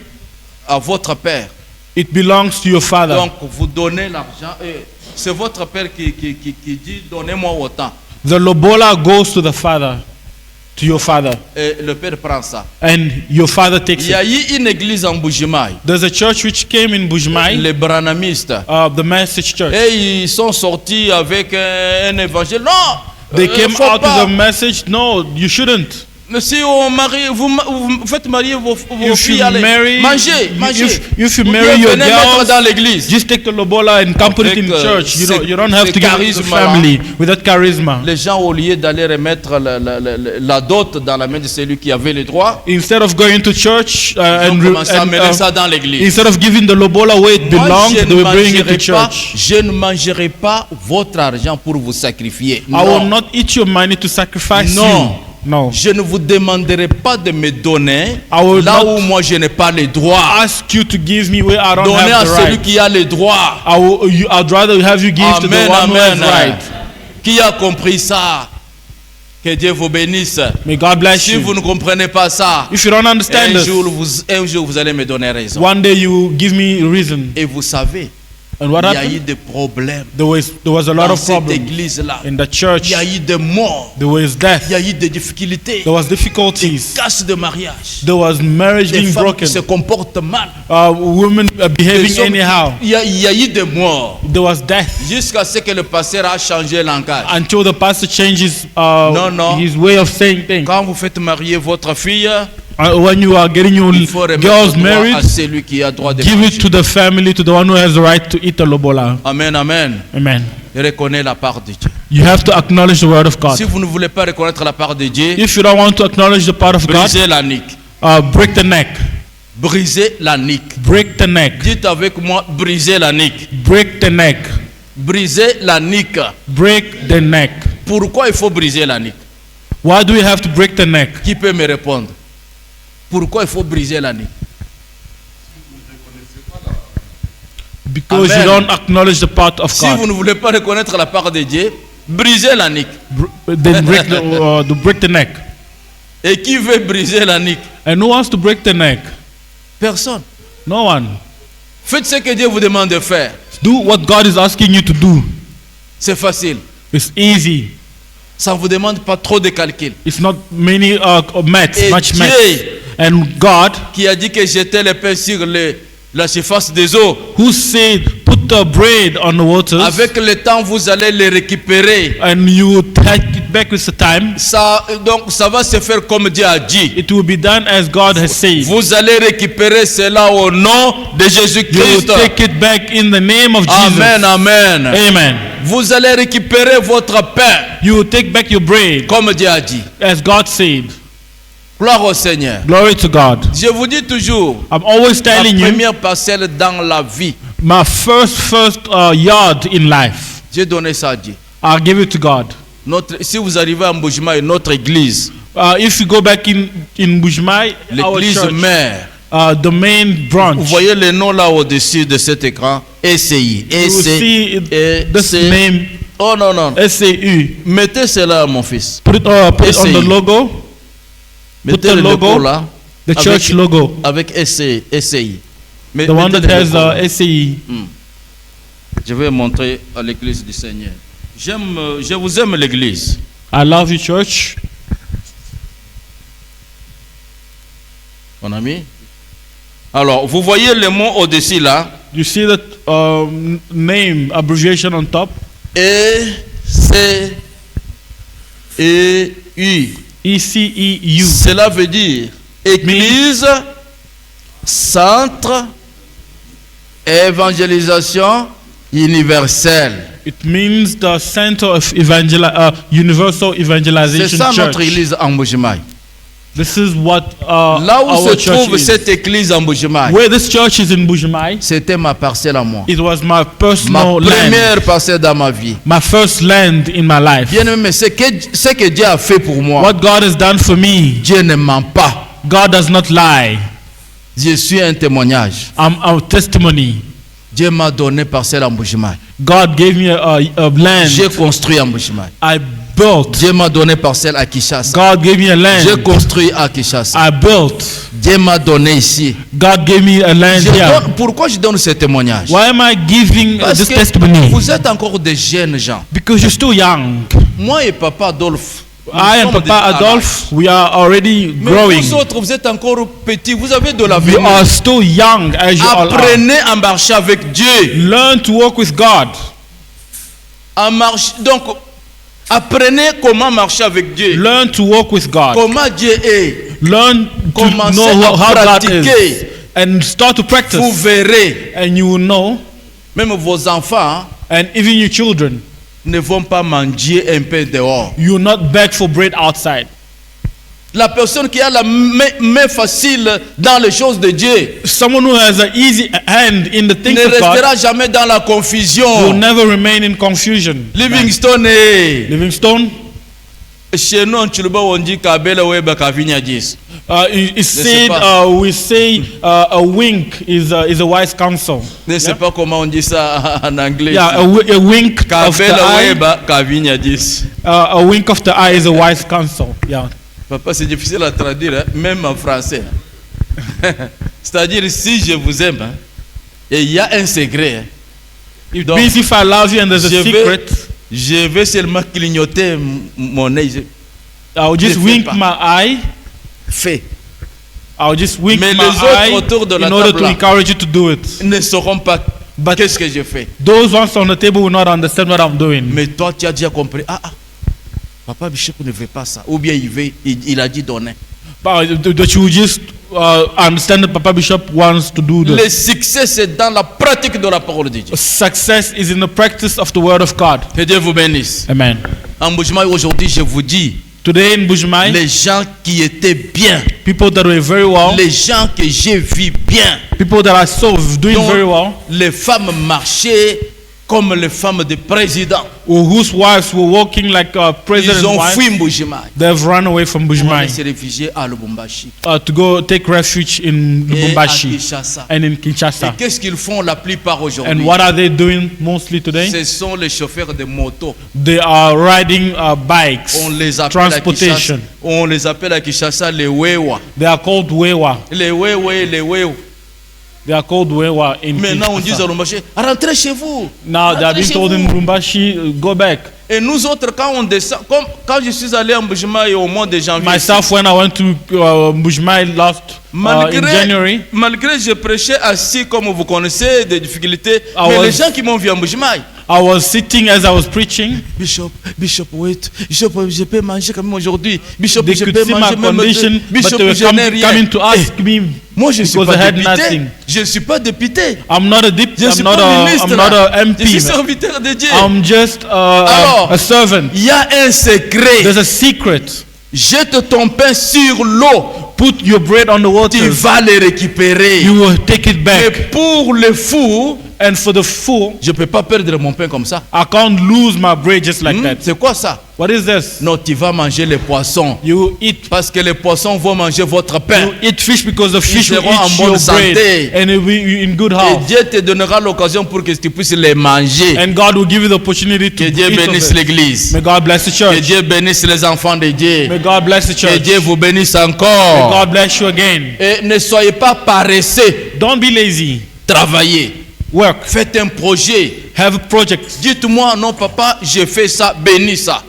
Speaker 1: à votre père.
Speaker 4: it belongs to your father.
Speaker 1: Donc vous donnez l'argent et c'est votre père qui dit donnez-moi autant.
Speaker 4: The lobola goes to the father, to your father,
Speaker 1: Et le père prend ça.
Speaker 4: and your father takes
Speaker 1: Il y a
Speaker 4: it.
Speaker 1: eu une église en Bujimaï,
Speaker 4: There's a church which came in Bujmai,
Speaker 1: les branamistes.
Speaker 4: the Message Church.
Speaker 1: Et ils sont sortis avec un évangile. Non,
Speaker 4: They came
Speaker 1: faut
Speaker 4: out
Speaker 1: pas.
Speaker 4: with a message. No, you shouldn't.
Speaker 1: Mais si on marie, vous faites marier vos
Speaker 4: If
Speaker 1: filles,
Speaker 4: you
Speaker 1: allez,
Speaker 4: marry,
Speaker 1: mangez.
Speaker 4: if you
Speaker 1: Ou bien
Speaker 4: marry your
Speaker 1: venez mettre
Speaker 4: girls,
Speaker 1: dans l'église.
Speaker 4: just take the lobola and come put it in
Speaker 1: Avec,
Speaker 4: church. You don't have
Speaker 1: ce
Speaker 4: to give it to the
Speaker 1: charisme-là.
Speaker 4: family with that charisma.
Speaker 1: Les gens, au lieu d'aller remettre la dot dans la main de celui qui avait les droits,
Speaker 4: Instead of going to church
Speaker 1: ils ont
Speaker 4: and
Speaker 1: commencé à mettre ça dans l'église.
Speaker 4: instead of giving the lobola where it
Speaker 1: Moi,
Speaker 4: belongs, they will bring it to
Speaker 1: pas,
Speaker 4: church.
Speaker 1: je ne mangerai pas votre argent pour vous sacrifier.
Speaker 4: I will
Speaker 1: Non.
Speaker 4: not eat your money to sacrifice
Speaker 1: Non.
Speaker 4: you. No.
Speaker 1: Je ne vous demanderai pas de me donner
Speaker 4: I will
Speaker 1: là
Speaker 4: not
Speaker 1: où moi je n'ai pas les droits.
Speaker 4: Ask you to give me where I don't
Speaker 1: Donnez à
Speaker 4: have the
Speaker 1: celui
Speaker 4: right.
Speaker 1: qui a les droits.
Speaker 4: I'd rather have you give to the
Speaker 1: Amen,
Speaker 4: one who has
Speaker 1: amen.
Speaker 4: right.
Speaker 1: Qui a compris ça? Que Dieu vous bénisse.
Speaker 4: May God bless
Speaker 1: Si
Speaker 4: you.
Speaker 1: vous ne comprenez pas ça,
Speaker 4: If you don't understand
Speaker 1: un
Speaker 4: this,
Speaker 1: jour vous allez me donner raison.
Speaker 4: one day you give me reason.
Speaker 1: Et vous savez,
Speaker 4: And what
Speaker 1: il y a eu
Speaker 4: happened?
Speaker 1: des problèmes
Speaker 4: There was a lot
Speaker 1: dans
Speaker 4: of
Speaker 1: cette
Speaker 4: problems
Speaker 1: église-là.
Speaker 4: in the church.
Speaker 1: Il y a eu des morts.
Speaker 4: There was death.
Speaker 1: Il y a eu des difficultés.
Speaker 4: There was difficulties.
Speaker 1: Casse de mariage.
Speaker 4: There was marriage
Speaker 1: Des
Speaker 4: being
Speaker 1: femmes
Speaker 4: broken.
Speaker 1: qui se comportent mal.
Speaker 4: Women
Speaker 1: Des
Speaker 4: behaving
Speaker 1: hommes-
Speaker 4: anyhow.
Speaker 1: Il y a eu des morts.
Speaker 4: There was death
Speaker 1: Jusqu'à ce que le pasteur a changé langage.
Speaker 4: until the pastor changes
Speaker 1: no.
Speaker 4: his way of saying things.
Speaker 1: Quand vous faites marier votre fille,
Speaker 4: When you are getting your
Speaker 1: il faut remettre
Speaker 4: girls
Speaker 1: le droit
Speaker 4: married,
Speaker 1: à celui qui a droit de
Speaker 4: give
Speaker 1: manger.
Speaker 4: it to the family, to the one who has the right to eat the lobola.
Speaker 1: Amen, amen.
Speaker 4: Amen.
Speaker 1: Et reconnais la part de Dieu.
Speaker 4: You have to acknowledge the word of God.
Speaker 1: Si vous ne voulez pas reconnaître la part de Dieu,
Speaker 4: If you don't want to acknowledge the part of God,
Speaker 1: brisez la nuque.
Speaker 4: break the neck.
Speaker 1: Brisez la nuque.
Speaker 4: Break the neck.
Speaker 1: Dites avec moi, brisez la nuque.
Speaker 4: Break the neck.
Speaker 1: Brisez la nuque.
Speaker 4: Break the neck.
Speaker 1: Pourquoi il faut briser la nuque?
Speaker 4: Why do we have to break the neck?
Speaker 1: Qui peut me répondre? Pourquoi il faut briser la nuque?
Speaker 4: Because
Speaker 1: Amen.
Speaker 4: you don't acknowledge the part of
Speaker 1: Si vous
Speaker 4: God.
Speaker 1: ne voulez pas reconnaître la part de Dieu, brisez la nuque.
Speaker 4: Then break the neck.
Speaker 1: Et qui veut briser la nuque?
Speaker 4: And who wants to break the neck?
Speaker 1: Personne.
Speaker 4: No one.
Speaker 1: Faites ce que Dieu vous demande de faire.
Speaker 4: Do what God is asking you to do.
Speaker 1: C'est facile.
Speaker 4: It's easy.
Speaker 1: Ça ne vous demande pas trop de calcul.
Speaker 4: It's not many maths,
Speaker 1: Et
Speaker 4: much
Speaker 1: Dieu
Speaker 4: maths. And God,
Speaker 1: qui a dit que jeter les pains sur la surface des eaux,
Speaker 4: who said, put the bread on the waters,
Speaker 1: avec le temps vous allez les récupérer.
Speaker 4: and you take it back with the time,
Speaker 1: Donc ça va se faire comme Dieu a dit.
Speaker 4: it will be done as God has said.
Speaker 1: Vous allez récupérer cela au nom de
Speaker 4: You will
Speaker 1: Jésus-Christ.
Speaker 4: take it back in the name of Jesus.
Speaker 1: Amen, amen.
Speaker 4: Amen.
Speaker 1: Vous allez récupérer votre pain
Speaker 4: You will take back your bread
Speaker 1: comme Dieu a dit.
Speaker 4: as God said.
Speaker 1: Gloire au Seigneur.
Speaker 4: Glory to God.
Speaker 1: Je vous dis toujours,
Speaker 4: I'm always
Speaker 1: la
Speaker 4: telling you,
Speaker 1: première parcelle dans la vie,
Speaker 4: my first yard in life,
Speaker 1: Dieu donnait ça à Dieu.
Speaker 4: I'll give it to God.
Speaker 1: Si vous arrivez à Mbujimai, notre église,
Speaker 4: If you go back in Bujimai, our
Speaker 1: l'église
Speaker 4: church,
Speaker 1: mère,
Speaker 4: the main
Speaker 1: vous
Speaker 4: branch,
Speaker 1: voyez le nom là au-dessus de cet écran, ECI.
Speaker 4: you will see this
Speaker 1: ECI.
Speaker 4: name,
Speaker 1: Oh non, non.
Speaker 4: SAU.
Speaker 1: Mettez cela, mon fils.
Speaker 4: Put it on the
Speaker 1: SAU.
Speaker 4: logo,
Speaker 1: Mettez
Speaker 4: the
Speaker 1: le
Speaker 4: logo,
Speaker 1: logo là.
Speaker 4: the church logo,
Speaker 1: Avec SCI. Mais
Speaker 4: the one
Speaker 1: mettez
Speaker 4: that
Speaker 1: le
Speaker 4: has
Speaker 1: logo.
Speaker 4: SAE.
Speaker 1: Je vais montrer à l'église du Seigneur. Je vous aime l'église.
Speaker 4: I love you, church.
Speaker 1: Mon ami. Alors, vous voyez le mot au-dessus là.
Speaker 4: You see that name abbreviation on top?
Speaker 1: ECEU.
Speaker 4: ECEU.
Speaker 1: Cela veut dire Église, Centre, Évangélisation Universelle.
Speaker 4: It means the center of universal
Speaker 1: C'est
Speaker 4: evangelization
Speaker 1: ça
Speaker 4: church.
Speaker 1: notre église en Mbujimai.
Speaker 4: This is what
Speaker 1: Là où
Speaker 4: our
Speaker 1: se
Speaker 4: church
Speaker 1: trouve
Speaker 4: is.
Speaker 1: cette église en Mbujimai,
Speaker 4: Where this church is in Bujimai,
Speaker 1: c'était ma parcelle à moi.
Speaker 4: it was my
Speaker 1: Ma
Speaker 4: personal land,
Speaker 1: première parcelle dans ma vie.
Speaker 4: my first land in my life.
Speaker 1: Bien aimé, ce que Dieu a fait pour moi,
Speaker 4: What God has done for me,
Speaker 1: Dieu ne ment pas.
Speaker 4: God does not lie.
Speaker 1: Je suis un témoignage.
Speaker 4: I'm a testimony.
Speaker 1: Dieu m'a donné parcelle en Mbujimai.
Speaker 4: God gave me a land.
Speaker 1: J'ai construit en Mbujimai.
Speaker 4: I built.
Speaker 1: Dieu m'a donné parcelle à Kinshasa.
Speaker 4: God gave me a
Speaker 1: J'ai
Speaker 4: land.
Speaker 1: construit à Kinshasa.
Speaker 4: I built.
Speaker 1: Dieu m'a donné ici.
Speaker 4: God gave me a land here.
Speaker 1: Pourquoi je donne ce témoignage?
Speaker 4: Why am I giving
Speaker 1: Parce
Speaker 4: this
Speaker 1: que
Speaker 4: testimony?
Speaker 1: vous êtes encore des jeunes gens.
Speaker 4: Because you're still young.
Speaker 1: Moi et Papa Adolphe, nous
Speaker 4: I and
Speaker 1: sommes
Speaker 4: Papa
Speaker 1: déjà à
Speaker 4: Adolphe, we are already
Speaker 1: l'âge. Mais
Speaker 4: growing.
Speaker 1: vous autres, vous êtes encore petits. Vous avez de
Speaker 4: You
Speaker 1: l'avenir.
Speaker 4: are still young as you all are.
Speaker 1: Apprenez à marcher avec Dieu.
Speaker 4: Learn to walk with God.
Speaker 1: Donc, apprenez comment marcher avec Dieu.
Speaker 4: Learn to walk with God.
Speaker 1: Comment Dieu est.
Speaker 4: Learn to
Speaker 1: Commencez
Speaker 4: know
Speaker 1: à
Speaker 4: how God
Speaker 1: pratiquer.
Speaker 4: is. And start to
Speaker 1: Vous
Speaker 4: practice.
Speaker 1: verrez.
Speaker 4: And you will know.
Speaker 1: Même vos enfants
Speaker 4: And even your children,
Speaker 1: ne vont pas manger un peu dehors.
Speaker 4: you will not beg for bread outside.
Speaker 1: La personne qui a la main facile dans les choses de Dieu
Speaker 4: Someone who has an easy hand in the things
Speaker 1: ne
Speaker 4: of God
Speaker 1: restera jamais dans la
Speaker 4: will
Speaker 1: confusion.
Speaker 4: never remain in confusion.
Speaker 1: Livingstone est.
Speaker 4: Livingstone,
Speaker 1: Chez nous, en Tchoulouba, on dit Kabela Weba Kavinya 10.
Speaker 4: it
Speaker 1: sais
Speaker 4: said,
Speaker 1: pas.
Speaker 4: we say a wink is a wise counsel.
Speaker 1: Je ne sais pas comment on dit ça en anglais.
Speaker 4: Yeah, a wink of the
Speaker 1: Kabela
Speaker 4: eye.
Speaker 1: Weba Kavinya 10.
Speaker 4: A wink of the eye is a wise counsel. Yeah.
Speaker 1: Papa, c'est difficile à traduire, hein, même en français. C'est-à-dire, si je vous aime, hein, et il y a un secret.
Speaker 4: It
Speaker 1: Donc,
Speaker 4: means if I love you and there's a secret,
Speaker 1: je vais seulement clignoter mon œil.
Speaker 4: I'll just
Speaker 1: ne fais
Speaker 4: wink
Speaker 1: pas.
Speaker 4: my eye.
Speaker 1: Fait.
Speaker 4: I'll just wink
Speaker 1: Mais
Speaker 4: my
Speaker 1: les autres
Speaker 4: eye
Speaker 1: autour de la
Speaker 4: in order
Speaker 1: table
Speaker 4: to
Speaker 1: là,
Speaker 4: encourage you to do it.
Speaker 1: Ils ne sauront pas
Speaker 4: But
Speaker 1: qu'est-ce que je fais.
Speaker 4: those ones on the table will not understand what I'm doing.
Speaker 1: Mais toi, tu as déjà compris. Papa Bishop ne veut pas ça. Ou bien il a dit donner.
Speaker 4: But that you just I understand that Papa Bishop wants to do
Speaker 1: Le
Speaker 4: this.
Speaker 1: succès, c'est dans la pratique de la parole de Dieu.
Speaker 4: Success is in the practice of the word of God.
Speaker 1: Que Dieu vous bénisse.
Speaker 4: Amen.
Speaker 1: En Bujimaï, aujourd'hui, je vous dis,
Speaker 4: Today in Bujumai,
Speaker 1: les gens qui étaient bien,
Speaker 4: people that were very well,
Speaker 1: les gens que j'ai vus bien,
Speaker 4: people that I saw doing
Speaker 1: dont
Speaker 4: very well,
Speaker 1: les femmes marchaient comme les femmes des présidents.
Speaker 4: or whose wives were walking like
Speaker 1: Ils
Speaker 4: president
Speaker 1: ont
Speaker 4: wives,
Speaker 1: fui Bujimaï.
Speaker 4: they've run away from
Speaker 1: Ils
Speaker 4: Bujumai
Speaker 1: se réfugiés à Lubumbashi
Speaker 4: to go take refuge in
Speaker 1: et à
Speaker 4: Lubumbashi
Speaker 1: Kinshasa.
Speaker 4: and in
Speaker 1: Et
Speaker 4: Kinshasa.
Speaker 1: qu'est-ce qu'ils font la plupart aujourd'hui?
Speaker 4: And what are they doing mostly today?
Speaker 1: Ce sont les chauffeurs de moto.
Speaker 4: They are riding bikes,
Speaker 1: On les appelle à Kinshasa,
Speaker 4: transportation.
Speaker 1: on les appelle à Kinshasa les Wewa.
Speaker 4: They are called Wewa.
Speaker 1: Les Wewa, les Wewa.
Speaker 4: They are called Wewa in
Speaker 1: Maintenant, on dit à
Speaker 4: Kinshasa.
Speaker 1: Lubumbashi, rentrez chez vous.
Speaker 4: Now they are
Speaker 1: Rentrez
Speaker 4: being
Speaker 1: chez
Speaker 4: told in
Speaker 1: vous.
Speaker 4: Lubumbashi, go back.
Speaker 1: Et nous autres, quand on descend, comme quand je suis allé en Bujimaï au mois de janvier,
Speaker 4: Myself, when I went to Bujumai last in January,
Speaker 1: malgré je prêchais assis comme vous connaissez, des difficultés,
Speaker 4: I
Speaker 1: mais
Speaker 4: was-
Speaker 1: les gens qui m'ont vu en Bujimaï,
Speaker 4: I was sitting as I was preaching.
Speaker 1: Bishop, wait, Bishop, je peux manger quand même aujourd'hui. Bishop,
Speaker 4: They
Speaker 1: je
Speaker 4: could
Speaker 1: peux
Speaker 4: see my
Speaker 1: manger même.
Speaker 4: condition,
Speaker 1: Bishop,
Speaker 4: but they were
Speaker 1: je n'ai rien.
Speaker 4: coming to ask me
Speaker 1: Moi, je ne suis
Speaker 4: because
Speaker 1: pas
Speaker 4: I had
Speaker 1: député.
Speaker 4: nothing.
Speaker 1: Je ne suis pas député.
Speaker 4: I'm not a dip,
Speaker 1: Je ne
Speaker 4: I'm
Speaker 1: suis
Speaker 4: not
Speaker 1: pas
Speaker 4: a,
Speaker 1: ministre.
Speaker 4: I'm not
Speaker 1: là.
Speaker 4: a
Speaker 1: Je suis
Speaker 4: MP.
Speaker 1: serviteur de Dieu.
Speaker 4: I'm just
Speaker 1: Alors,
Speaker 4: a servant.
Speaker 1: il y a un secret.
Speaker 4: There's a secret.
Speaker 1: Jette ton pain sur l'eau.
Speaker 4: Put your bread on the
Speaker 1: Tu
Speaker 4: water.
Speaker 1: vas le récupérer.
Speaker 4: You will take it
Speaker 1: Et
Speaker 4: back.
Speaker 1: pour le fou,
Speaker 4: And for the fool,
Speaker 1: je ne peux pas perdre mon pain comme ça.
Speaker 4: I can't lose my bread just like that.
Speaker 1: C'est quoi ça?
Speaker 4: What is this?
Speaker 1: Non, tu vas manger les poissons.
Speaker 4: You will eat.
Speaker 1: Parce que les poissons vont manger votre pain.
Speaker 4: You eat fish because the fish will
Speaker 1: seront en
Speaker 4: eat
Speaker 1: bonne
Speaker 4: your
Speaker 1: santé.
Speaker 4: bread, and it will be in good
Speaker 1: Et
Speaker 4: health.
Speaker 1: Dieu te donnera l'occasion pour que tu puisses les manger.
Speaker 4: And God will give you the opportunity to
Speaker 1: Que Dieu
Speaker 4: eat of
Speaker 1: bénisse
Speaker 4: it.
Speaker 1: l'église.
Speaker 4: May God bless the
Speaker 1: Que
Speaker 4: church.
Speaker 1: Dieu bénisse les enfants de Dieu.
Speaker 4: May God bless the
Speaker 1: Que
Speaker 4: church.
Speaker 1: Dieu vous bénisse
Speaker 4: May
Speaker 1: encore.
Speaker 4: God bless you again.
Speaker 1: Et ne soyez pas paresseux.
Speaker 4: Don't be lazy.
Speaker 1: Travaillez.
Speaker 4: Work.
Speaker 1: Faites un projet.
Speaker 4: Have a project.
Speaker 1: Dites-moi, non papa, j'ai fait ça, bénis ça.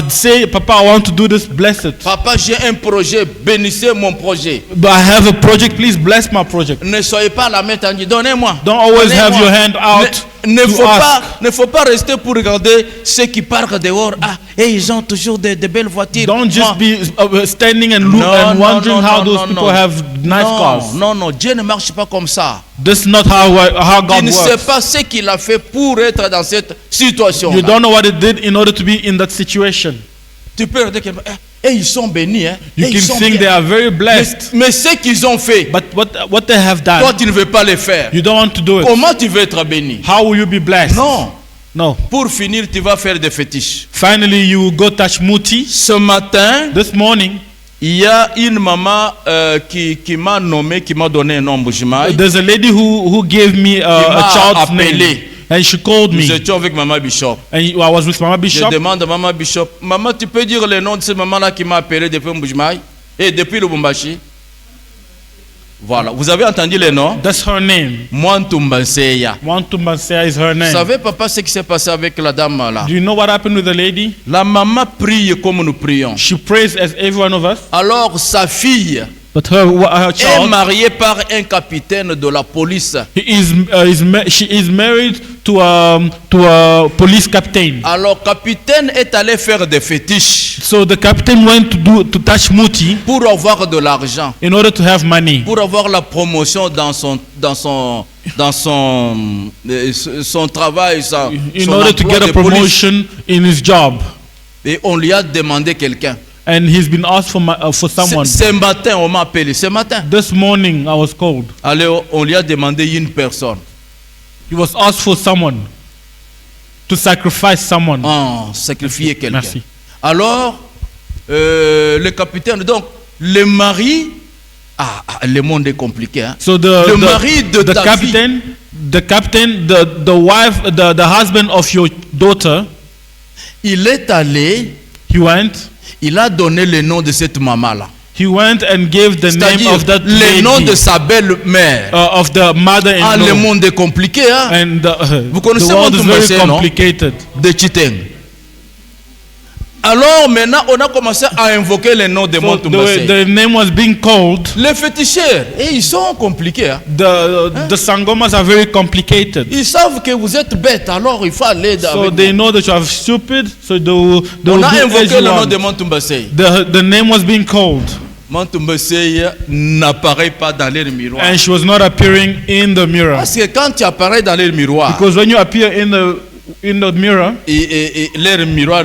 Speaker 4: Say, Papa, I want to do this. Bless it.
Speaker 1: Papa, j'ai un projet, bénissez mon projet.
Speaker 4: But I have a project. Please bless my project.
Speaker 1: Ne soyez pas la main tendue, donnez-moi.
Speaker 4: Don't always
Speaker 1: Donnez-moi.
Speaker 4: have your hand out
Speaker 1: Ne
Speaker 4: to
Speaker 1: faut,
Speaker 4: ask.
Speaker 1: ne faut pas rester pour regarder ceux qui partent dehors. Ah, et ils ont toujours de belles voitures.
Speaker 4: Don't just
Speaker 1: Moi,
Speaker 4: be standing and look and wondering how those people have nice cars.
Speaker 1: Non, non, Dieu ne marche pas comme ça.
Speaker 4: This is not how
Speaker 1: Tu
Speaker 4: God
Speaker 1: ne sais
Speaker 4: works.
Speaker 1: pas ce qu'il a fait pour être dans cette situation.
Speaker 4: You don't know what it did in order to be in that situation.
Speaker 1: Tu peux regarder quelqu'un. Et ils sont bénis. Hein?
Speaker 4: You
Speaker 1: Et
Speaker 4: can
Speaker 1: ils sont
Speaker 4: think
Speaker 1: bien.
Speaker 4: they are very blessed,
Speaker 1: Mais ce qu'ils ont fait,
Speaker 4: but what they have
Speaker 1: toi
Speaker 4: done,
Speaker 1: tu ne veux pas le faire.
Speaker 4: you don't want to do it.
Speaker 1: Comment tu veux être béni?
Speaker 4: How will you be blessed?
Speaker 1: Non.
Speaker 4: No.
Speaker 1: Pour finir, tu vas faire des fétiches.
Speaker 4: Finally, you will go touch Muti.
Speaker 1: Ce matin,
Speaker 4: This morning,
Speaker 1: il y a une maman qui m'a nommé, qui m'a donné un nom Bujimaï.
Speaker 4: there's a lady who gave me a
Speaker 1: m'a
Speaker 4: child's
Speaker 1: appelé.
Speaker 4: name, and she called
Speaker 1: Nous
Speaker 4: me.
Speaker 1: étions avec Maman Bishop.
Speaker 4: And I was with Mama
Speaker 1: Je
Speaker 4: Bishop.
Speaker 1: demande à Maman Bishop, Maman, tu peux dire le nom de cette maman-là qui m'a appelé depuis Bujimaï et depuis Lubumbashi? Voilà, vous avez entendu le nom?
Speaker 4: That's her name.
Speaker 1: Mwantumbanseya.
Speaker 4: Wantumbanseya is her
Speaker 1: Vous
Speaker 4: name.
Speaker 1: savez, papa, ce qui s'est passé avec la dame là?
Speaker 4: Do you know what happened with the lady?
Speaker 1: La maman prie comme nous prions.
Speaker 4: She prays as every one of us,
Speaker 1: Alors, sa fille
Speaker 4: but her
Speaker 1: est
Speaker 4: child,
Speaker 1: mariée par un capitaine de la police.
Speaker 4: she is married to a police captain.
Speaker 1: Alors, capitaine est allé faire des fétiches
Speaker 4: So the captain went to touch Muti
Speaker 1: pour avoir de l'argent,
Speaker 4: in order to have money,
Speaker 1: pour avoir la promotion dans son travail,
Speaker 4: in
Speaker 1: son
Speaker 4: order to
Speaker 1: emploi
Speaker 4: get a
Speaker 1: de police.
Speaker 4: promotion in his job.
Speaker 1: Et on lui a demandé quelqu'un.
Speaker 4: And he's been asked for someone.
Speaker 1: Ce matin, on m'a appelé. Ce matin.
Speaker 4: This morning I was called.
Speaker 1: Alors, on lui a demandé une personne.
Speaker 4: He was asked for someone to sacrifice someone.
Speaker 1: Sacrifier quelqu'un.
Speaker 4: Merci.
Speaker 1: Alors, le capitaine, donc, le mari, le monde est compliqué. Hein?
Speaker 4: So
Speaker 1: le mari de
Speaker 4: the
Speaker 1: ta
Speaker 4: captain, the captain, the wife, the husband of your daughter,
Speaker 1: il est allé,
Speaker 4: he went.
Speaker 1: il a donné le nom de cette maman-là.
Speaker 4: He went and gave the name
Speaker 1: C'est-à-dire
Speaker 4: of that
Speaker 1: le
Speaker 4: lady,
Speaker 1: nom de sa belle-mère.
Speaker 4: of the mother-in-law.
Speaker 1: Le monde est compliqué. Hein?
Speaker 4: And
Speaker 1: Vous
Speaker 4: the
Speaker 1: connaissez
Speaker 4: world is
Speaker 1: Mwantumbanseya,
Speaker 4: very
Speaker 1: non?
Speaker 4: complicated.
Speaker 1: De Chiteng. Alors maintenant, on a commencé à invoquer le nom de
Speaker 4: So
Speaker 1: Mwantumbanseya.
Speaker 4: the name was being called.
Speaker 1: Les féticheurs, et ils sont compliqués. Hein?
Speaker 4: The sangomas are very complicated.
Speaker 1: Ils savent que vous êtes bête, alors il faut aller
Speaker 4: So
Speaker 1: avec
Speaker 4: they
Speaker 1: vous.
Speaker 4: know that you are stupid. So they will
Speaker 1: On
Speaker 4: do
Speaker 1: a
Speaker 4: as
Speaker 1: invoqué
Speaker 4: you
Speaker 1: le nom
Speaker 4: want.
Speaker 1: de Mwantumbanseya.
Speaker 4: The name was being called.
Speaker 1: Mantumbeseye n'apparaît pas dans les miroirs.
Speaker 4: And she was not appearing in the mirror.
Speaker 1: Parce que quand tu apparais dans les miroirs,
Speaker 4: Because when you appear in the mirror,
Speaker 1: et les miroirs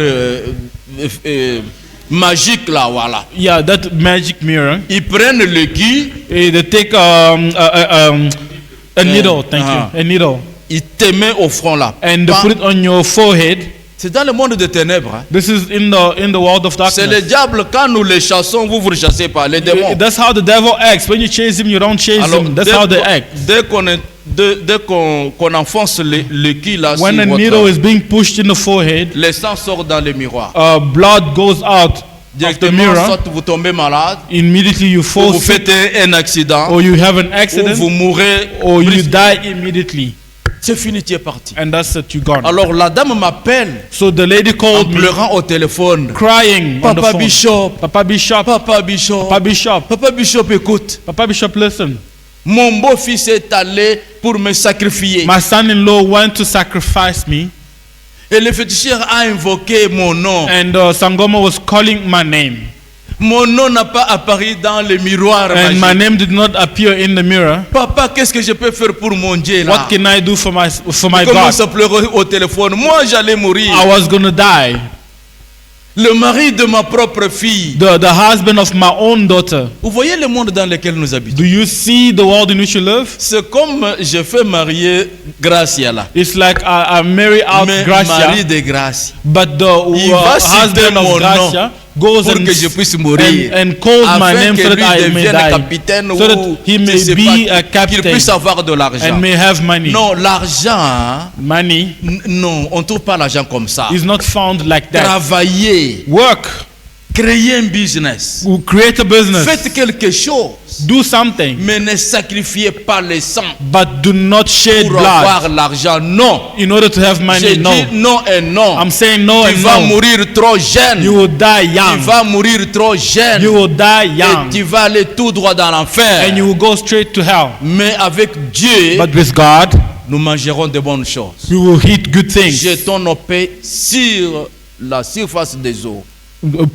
Speaker 1: magiques là, voilà,
Speaker 4: yeah, that magic mirror,
Speaker 1: ils prennent l'aiguille,
Speaker 4: they take a needle, thank
Speaker 1: uh-huh.
Speaker 4: you, a needle,
Speaker 1: ils te mettent au front là.
Speaker 4: and they put it on your forehead.
Speaker 1: C'est dans le monde des ténèbres. Hein.
Speaker 4: This is in the world of
Speaker 1: C'est le
Speaker 4: darkness.
Speaker 1: diable, quand nous les chassons, vous ne chassez pas, les démons.
Speaker 4: That's how the devil acts. When you chase him, you don't chase
Speaker 1: Alors,
Speaker 4: him. That's how they act.
Speaker 1: dès qu'on enfonce l'aiguille là,
Speaker 4: When
Speaker 1: sur
Speaker 4: a
Speaker 1: votre-
Speaker 4: needle is being pushed in the forehead,
Speaker 1: le sang sort dans les miroirs.
Speaker 4: blood goes out of the
Speaker 1: Directement,
Speaker 4: mirror.
Speaker 1: soit vous tombez malade,
Speaker 4: Immediately you
Speaker 1: ou
Speaker 4: fall
Speaker 1: vous
Speaker 4: sick,
Speaker 1: faites un accident,
Speaker 4: or you have an
Speaker 1: ou
Speaker 4: accident,
Speaker 1: vous mourrez.
Speaker 4: or you die immediately.
Speaker 1: C'est fini, tu es parti.
Speaker 4: And that's it, you're gone.
Speaker 1: Alors la dame m'appelle
Speaker 4: So the lady
Speaker 1: en
Speaker 4: called me,
Speaker 1: pleurant au téléphone.
Speaker 4: crying on the
Speaker 1: Papa
Speaker 4: phone.
Speaker 1: Bishop,
Speaker 4: Papa Bishop,
Speaker 1: Papa Bishop,
Speaker 4: Papa Bishop,
Speaker 1: Papa Bishop, écoute.
Speaker 4: Papa Bishop, listen.
Speaker 1: Mon beau-fils est allé pour me sacrifier.
Speaker 4: My son-in-law went to sacrifice me,
Speaker 1: Et le féticheur a invoqué mon nom.
Speaker 4: and Sangoma was calling my name.
Speaker 1: Mon nom n'a pas apparu dans le miroir
Speaker 4: And my
Speaker 1: magique.
Speaker 4: name did not appear in the mirror.
Speaker 1: Papa, qu'est-ce que je peux faire pour mon Dieu là?
Speaker 4: What can I do for my
Speaker 1: Il
Speaker 4: God?
Speaker 1: commence à pleurer au téléphone. Moi, j'allais mourir.
Speaker 4: I was gonna die.
Speaker 1: Le mari de ma propre fille.
Speaker 4: The husband of my own daughter.
Speaker 1: Vous voyez le monde dans lequel nous habitons?
Speaker 4: Do you see the world in which you live?
Speaker 1: C'est comme je fais marier Gracia là.
Speaker 4: It's like I marry out
Speaker 1: Mais
Speaker 4: Gracia,
Speaker 1: mari de Gracia.
Speaker 4: but the
Speaker 1: Il va citer
Speaker 4: husband
Speaker 1: mon
Speaker 4: of Gracia
Speaker 1: Pour
Speaker 4: goes
Speaker 1: que je puisse mourir.
Speaker 4: and calls my
Speaker 1: Afin
Speaker 4: name
Speaker 1: que
Speaker 4: so
Speaker 1: lui
Speaker 4: that I may
Speaker 1: devienne
Speaker 4: die,
Speaker 1: capitaine
Speaker 4: so that
Speaker 1: ou
Speaker 4: he
Speaker 1: je
Speaker 4: may
Speaker 1: sais
Speaker 4: be
Speaker 1: pas,
Speaker 4: a
Speaker 1: qu'il
Speaker 4: captain
Speaker 1: puisse avoir de l'argent.
Speaker 4: and may have money.
Speaker 1: Non, l'argent, hein,
Speaker 4: Money
Speaker 1: non, on ne trouve pas l'argent comme ça.
Speaker 4: is not found like that.
Speaker 1: Travailler,
Speaker 4: Work,
Speaker 1: créer un business,
Speaker 4: create a business,
Speaker 1: faites quelque chose,
Speaker 4: do something,
Speaker 1: mais ne sacrifiez pas le sang
Speaker 4: but do not shed
Speaker 1: pour
Speaker 4: blood
Speaker 1: avoir l'argent. Non,
Speaker 4: in order to have money.
Speaker 1: j'ai
Speaker 4: No,
Speaker 1: dit non et non.
Speaker 4: I'm saying no
Speaker 1: Tu
Speaker 4: and
Speaker 1: vas
Speaker 4: no.
Speaker 1: mourir trop jeune.
Speaker 4: You will die
Speaker 1: Tu
Speaker 4: young.
Speaker 1: vas mourir trop jeune.
Speaker 4: You will die
Speaker 1: Et
Speaker 4: young,
Speaker 1: tu vas aller tout droit dans l'enfer.
Speaker 4: and you will go straight to hell.
Speaker 1: Mais avec Dieu,
Speaker 4: But with God,
Speaker 1: nous mangerons de bonnes choses.
Speaker 4: you will eat good things.
Speaker 1: Jetons nos paix sur la surface des eaux.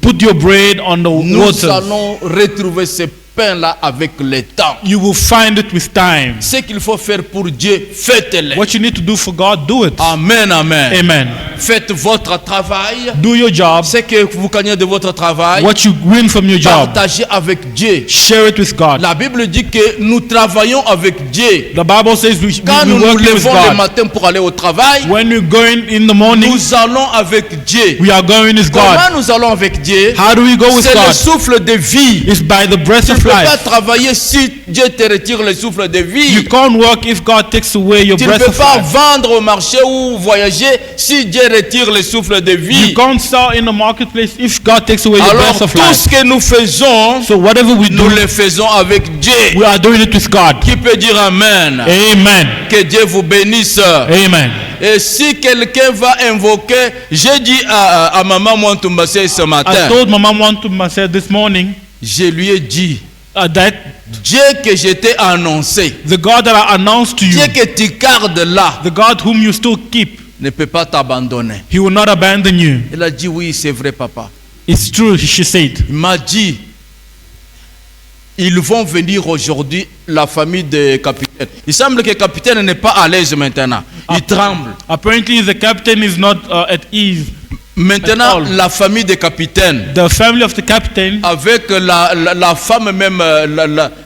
Speaker 4: Put your bread on the
Speaker 1: Nous
Speaker 4: waters.
Speaker 1: allons retrouver ce pain-là avec le temps.
Speaker 4: You will find it with time.
Speaker 1: Ce qu'il faut faire pour Dieu, faites-le.
Speaker 4: What you need to do for God, do it.
Speaker 1: Amen, amen.
Speaker 4: Amen.
Speaker 1: Faites votre travail.
Speaker 4: Do your job.
Speaker 1: Ce que vous gagnez de votre travail,
Speaker 4: What you win from your job,
Speaker 1: partagez avec Dieu.
Speaker 4: share it with God.
Speaker 1: La Bible dit que nous travaillons avec Dieu.
Speaker 4: The Bible says we
Speaker 1: Quand nous nous
Speaker 4: work with
Speaker 1: levons le
Speaker 4: God.
Speaker 1: matin pour aller au travail,
Speaker 4: When we're going in the morning,
Speaker 1: nous allons avec Dieu.
Speaker 4: we are going with God.
Speaker 1: Comment nous allons avec Dieu?
Speaker 4: How do we go with
Speaker 1: C'est le
Speaker 4: God?
Speaker 1: souffle de vie.
Speaker 4: It's by the breath
Speaker 1: Tu ne
Speaker 4: of
Speaker 1: peux pas
Speaker 4: life.
Speaker 1: travailler si Dieu te retire le souffle de
Speaker 4: You
Speaker 1: vie.
Speaker 4: can't work if God takes away your
Speaker 1: Tu ne
Speaker 4: breath
Speaker 1: peux
Speaker 4: of
Speaker 1: pas
Speaker 4: life.
Speaker 1: vendre au marché ou voyager si Dieu retire le souffle de
Speaker 4: You
Speaker 1: vie.
Speaker 4: can't sell in the marketplace if God takes away your
Speaker 1: Alors
Speaker 4: breath of
Speaker 1: tout
Speaker 4: life.
Speaker 1: ce que nous faisons,
Speaker 4: So whatever we do,
Speaker 1: nous le faisons avec Dieu.
Speaker 4: we are doing it with God.
Speaker 1: Qui peut dire Amen?
Speaker 4: Amen.
Speaker 1: Que Dieu vous bénisse.
Speaker 4: Amen.
Speaker 1: Et si quelqu'un va invoquer, j'ai dit à maman Mwantumbase ce
Speaker 4: I
Speaker 1: matin,
Speaker 4: told my mom one to myself this morning
Speaker 1: je lui ai dit,
Speaker 4: that
Speaker 1: Dieu que je t'ai annoncé,
Speaker 4: the God that I announced to you,
Speaker 1: Dieu que tu gardes là,
Speaker 4: the God whom you still keep,
Speaker 1: ne peut pas t'abandonner.
Speaker 4: He will not abandon you.
Speaker 1: Elle a dit oui, c'est vrai papa.
Speaker 4: It's true, she said.
Speaker 1: Il m'a dit, ils vont venir aujourd'hui, la famille de capitaine. Il semble que le capitaine n'est pas à l'aise maintenant. Il tremble.
Speaker 4: Apparently, the captain is not at ease.
Speaker 1: Maintenant,
Speaker 4: At all.
Speaker 1: la famille de capitaine,
Speaker 4: The family of the captain,
Speaker 1: avec la femme même,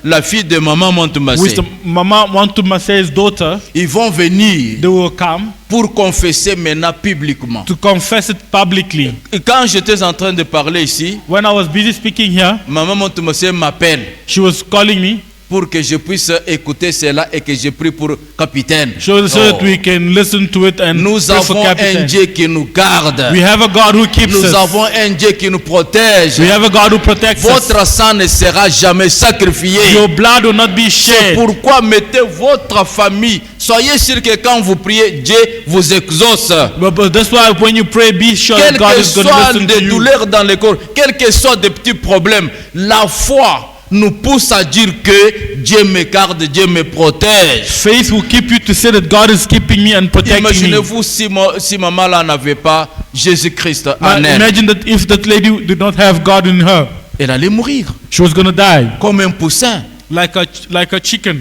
Speaker 1: la fille de maman Montumbase,
Speaker 4: with the mama Wantumase's daughter,
Speaker 1: ils vont venir
Speaker 4: they will come
Speaker 1: pour confesser maintenant publiquement.
Speaker 4: to confess it publicly.
Speaker 1: Et quand j'étais en train de parler ici,
Speaker 4: When I was busy speaking here,
Speaker 1: maman Montumbase m'appelle
Speaker 4: she was calling me
Speaker 1: pour que je puisse écouter cela et que je prie pour capitaine.
Speaker 4: so that we can listen to it and
Speaker 1: Nous
Speaker 4: pray for
Speaker 1: avons un
Speaker 4: captain.
Speaker 1: Dieu qui nous garde.
Speaker 4: We have a God who keeps
Speaker 1: Nous
Speaker 4: us.
Speaker 1: avons un Dieu qui nous protège.
Speaker 4: We have a God who protects us.
Speaker 1: Votre sang ne sera jamais sacrifié.
Speaker 4: Your blood will not be
Speaker 1: C'est
Speaker 4: shed.
Speaker 1: pourquoi mettez votre famille. Soyez sûr que quand vous priez, Dieu vous exauce.
Speaker 4: But that's why when you pray, be sure
Speaker 1: Quelles
Speaker 4: that God
Speaker 1: que
Speaker 4: is going to
Speaker 1: soient
Speaker 4: listen
Speaker 1: des
Speaker 4: to you.
Speaker 1: douleurs dans le corps, quels que soient des petits problèmes, la foi nous pousse à dire que Dieu me garde, Dieu me protège.
Speaker 4: Faith will keep you to say that God is keeping me and protecting me.
Speaker 1: Imaginez-vous si maman là n'avait pas Jésus-Christ en elle.
Speaker 4: Imagine that if that lady did not have God in her.
Speaker 1: Elle allait mourir
Speaker 4: She was going to die
Speaker 1: comme un poussin.
Speaker 4: like a chicken.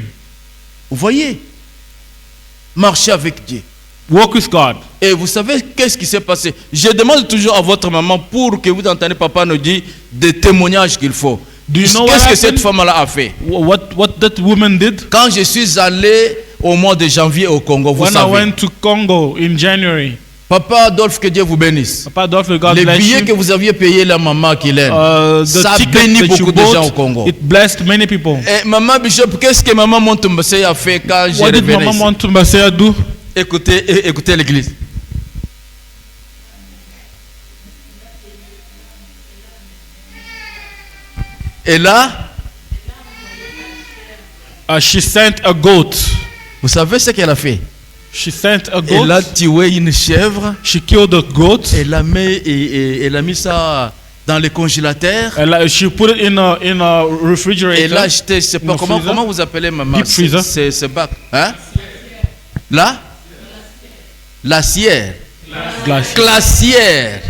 Speaker 1: Vous voyez? Marchez avec Dieu.
Speaker 4: Walk with God.
Speaker 1: Et vous savez qu'est-ce qui s'est passé? Je demande toujours à votre maman pour que vous entendez papa nous dire des témoignages qu'il faut.
Speaker 4: Do you know what
Speaker 1: Qu'est-ce que cette
Speaker 4: happened?
Speaker 1: femme-là a fait?
Speaker 4: What that woman did?
Speaker 1: Quand je suis allé au mois de janvier au Congo, vous
Speaker 4: When I
Speaker 1: savez,
Speaker 4: went to Congo in January,
Speaker 1: Papa Adolphe, que Dieu vous bénisse.
Speaker 4: Papa Adolphe, God
Speaker 1: Les
Speaker 4: bless
Speaker 1: billets
Speaker 4: you.
Speaker 1: que vous aviez payés la maman qu'il aime,
Speaker 4: The
Speaker 1: ça
Speaker 4: ticket
Speaker 1: bénit
Speaker 4: that you
Speaker 1: beaucoup de gens au
Speaker 4: bought,
Speaker 1: Congo.
Speaker 4: it blessed many people.
Speaker 1: Et maman Bishop, qu'est-ce que maman Montumbase a fait quand j'ai
Speaker 4: What did
Speaker 1: révélé
Speaker 4: Mama
Speaker 1: ça?
Speaker 4: Montumbase do?
Speaker 1: Écoutez l'église. Et là,
Speaker 4: She sent a goat.
Speaker 1: vous savez ce qu'elle a fait?
Speaker 4: She sent a
Speaker 1: Elle a
Speaker 4: goat.
Speaker 1: tué une chèvre,
Speaker 4: She killed a goat.
Speaker 1: elle a mis ça dans le congélateur.
Speaker 4: She put it in a
Speaker 1: Elle a
Speaker 4: refrigerator.
Speaker 1: acheté, je sais pas
Speaker 4: In a
Speaker 1: comment
Speaker 4: freezer?
Speaker 1: vous appelez maman?
Speaker 4: Deep freezer.
Speaker 1: C'est bac. Hein? Là? Glacière.
Speaker 4: Glass.
Speaker 1: Glacière.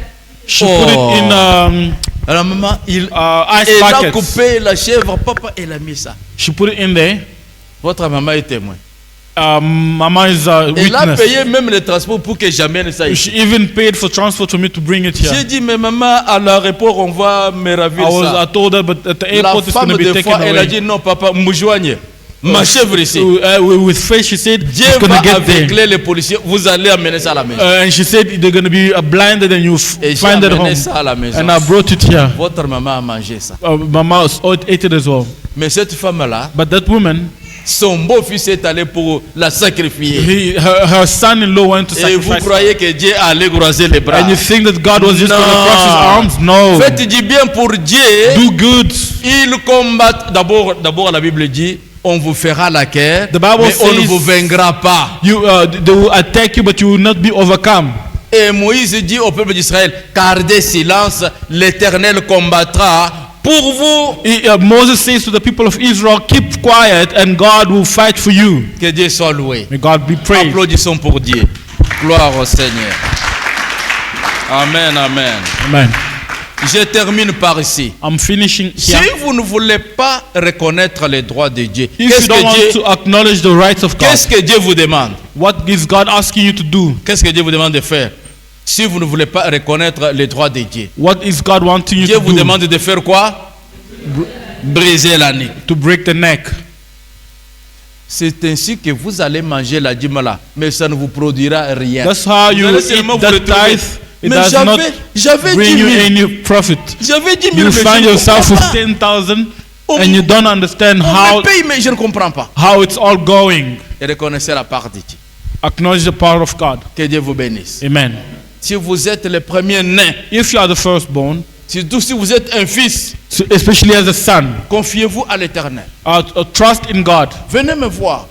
Speaker 4: She put it in
Speaker 1: Alors maman,
Speaker 4: ice
Speaker 1: elle a
Speaker 4: buckets.
Speaker 1: coupé la chèvre, papa, elle a mis ça.
Speaker 4: She put it in there.
Speaker 1: Votre maman est témoin.
Speaker 4: Mama is a
Speaker 1: Elle a
Speaker 4: witness.
Speaker 1: payé même le transport pour que j'amène ça
Speaker 4: She
Speaker 1: ici.
Speaker 4: even paid for transport for me to bring it
Speaker 1: J'ai
Speaker 4: here.
Speaker 1: dit, mais maman, à l'aéroport, on va me ravir ça.
Speaker 4: I told her, but at the
Speaker 1: La
Speaker 4: airport it's going
Speaker 1: femme,
Speaker 4: to be
Speaker 1: des
Speaker 4: taken
Speaker 1: fois, elle a
Speaker 4: away.
Speaker 1: dit, non, papa, me joignez. Ma chèvre ici.
Speaker 4: With faith, she said,
Speaker 1: Dieu
Speaker 4: it's going
Speaker 1: va
Speaker 4: to get there.
Speaker 1: aveugler les policiers. Vous allez amener ça à la maison.
Speaker 4: And she said, they're going to be blinded and you
Speaker 1: Et j'ai
Speaker 4: find it
Speaker 1: amené
Speaker 4: home.
Speaker 1: ça à la maison.
Speaker 4: And I brought it here.
Speaker 1: Votre maman a mangé ça.
Speaker 4: Mama ate it as well.
Speaker 1: Mais cette femme-là,
Speaker 4: But that woman,
Speaker 1: son beau-fils est allé pour la sacrifier.
Speaker 4: her son-in-law went to
Speaker 1: Et vous
Speaker 4: sacrifice her.
Speaker 1: croyez que Dieu allait croiser les bras?
Speaker 4: And you think that God was just
Speaker 1: No.
Speaker 4: going to cross his arms? No.
Speaker 1: Faites du bien pour Dieu.
Speaker 4: Do good.
Speaker 1: Il combat. D'abord, la Bible dit, on vous fera la guerre,
Speaker 4: The Bible
Speaker 1: mais on ne
Speaker 4: says-
Speaker 1: vous vaincra pas.
Speaker 4: They will attack you, but you will not be overcome.
Speaker 1: Et Moïse dit au peuple d'Israël, gardez silence, l'Éternel combattra pour vous.
Speaker 4: Moses says to the people of Israel, keep quiet and God will fight for you.
Speaker 1: Que Dieu soit loué.
Speaker 4: May God be praised.
Speaker 1: Applaudissons pour Dieu. Gloire au Seigneur. Amen, amen.
Speaker 4: Amen.
Speaker 1: Je termine par ici.
Speaker 4: I'm finishing
Speaker 1: Si
Speaker 4: here.
Speaker 1: vous ne voulez pas reconnaître les droits de Dieu,
Speaker 4: If
Speaker 1: qu'est-ce
Speaker 4: you don't want
Speaker 1: que Dieu,
Speaker 4: to acknowledge the rights of God,
Speaker 1: qu'est-ce que Dieu vous demande?
Speaker 4: what is God asking you to do?
Speaker 1: Qu'est-ce que Dieu vous demande de faire? Si vous ne voulez pas reconnaître les droits de Dieu,
Speaker 4: What is God wanting you
Speaker 1: Dieu
Speaker 4: to
Speaker 1: vous
Speaker 4: do?
Speaker 1: demande de faire quoi? Briser la nuque.
Speaker 4: To break the neck.
Speaker 1: C'est ainsi que vous allez manger la dîme là, mais ça ne vous produira rien.
Speaker 4: That's how
Speaker 1: Vous
Speaker 4: you
Speaker 1: allez
Speaker 4: eat
Speaker 1: seulement vous
Speaker 4: that
Speaker 1: retrouver.
Speaker 4: tithe. It
Speaker 1: Mais
Speaker 4: does not
Speaker 1: j'avais 10
Speaker 4: bring you
Speaker 1: 000.
Speaker 4: any profit.
Speaker 1: J'avais 10 000.
Speaker 4: You
Speaker 1: mais
Speaker 4: find
Speaker 1: je ne
Speaker 4: yourself
Speaker 1: comprends
Speaker 4: with
Speaker 1: pas.
Speaker 4: 10,000
Speaker 1: On-
Speaker 4: and you don't understand
Speaker 1: On me paye, mais je ne comprends pas.
Speaker 4: how it's all going.
Speaker 1: Et reconnaissez la part de Dieu.
Speaker 4: Acknowledge the power of God.
Speaker 1: Que Dieu vous bénisse.
Speaker 4: Amen.
Speaker 1: Si vous êtes le premier né,
Speaker 4: If you are the firstborn,
Speaker 1: surtout si vous êtes un fils,
Speaker 4: especially as a son,
Speaker 1: confiez-vous à l'Éternel.
Speaker 4: trust in God.
Speaker 1: Venez me voir.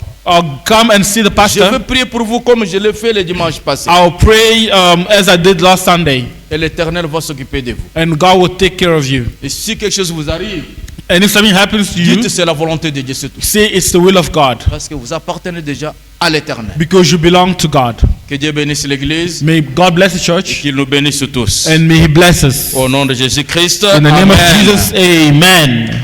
Speaker 4: Come and see the
Speaker 1: Je
Speaker 4: pastor.
Speaker 1: veux prier pour vous comme je l'ai fait le dimanche passé.
Speaker 4: I'll pray as I did last Sunday,
Speaker 1: Et l'Éternel va s'occuper de vous.
Speaker 4: and God will take care of you.
Speaker 1: Et si quelque chose vous arrive,
Speaker 4: And if something happens to you,
Speaker 1: dites c'est la volonté de Dieu, c'est tout.
Speaker 4: say it's the will of God,
Speaker 1: Parce que vous appartenez déjà à l'Éternel.
Speaker 4: because you belong to God.
Speaker 1: Que Dieu bénisse l'Église.
Speaker 4: May God bless the church,
Speaker 1: Qu'il nous bénisse tous.
Speaker 4: and may He bless us.
Speaker 1: Au nom de Jésus-Christ.
Speaker 4: In the name of
Speaker 1: Amen.
Speaker 4: Jesus, amen.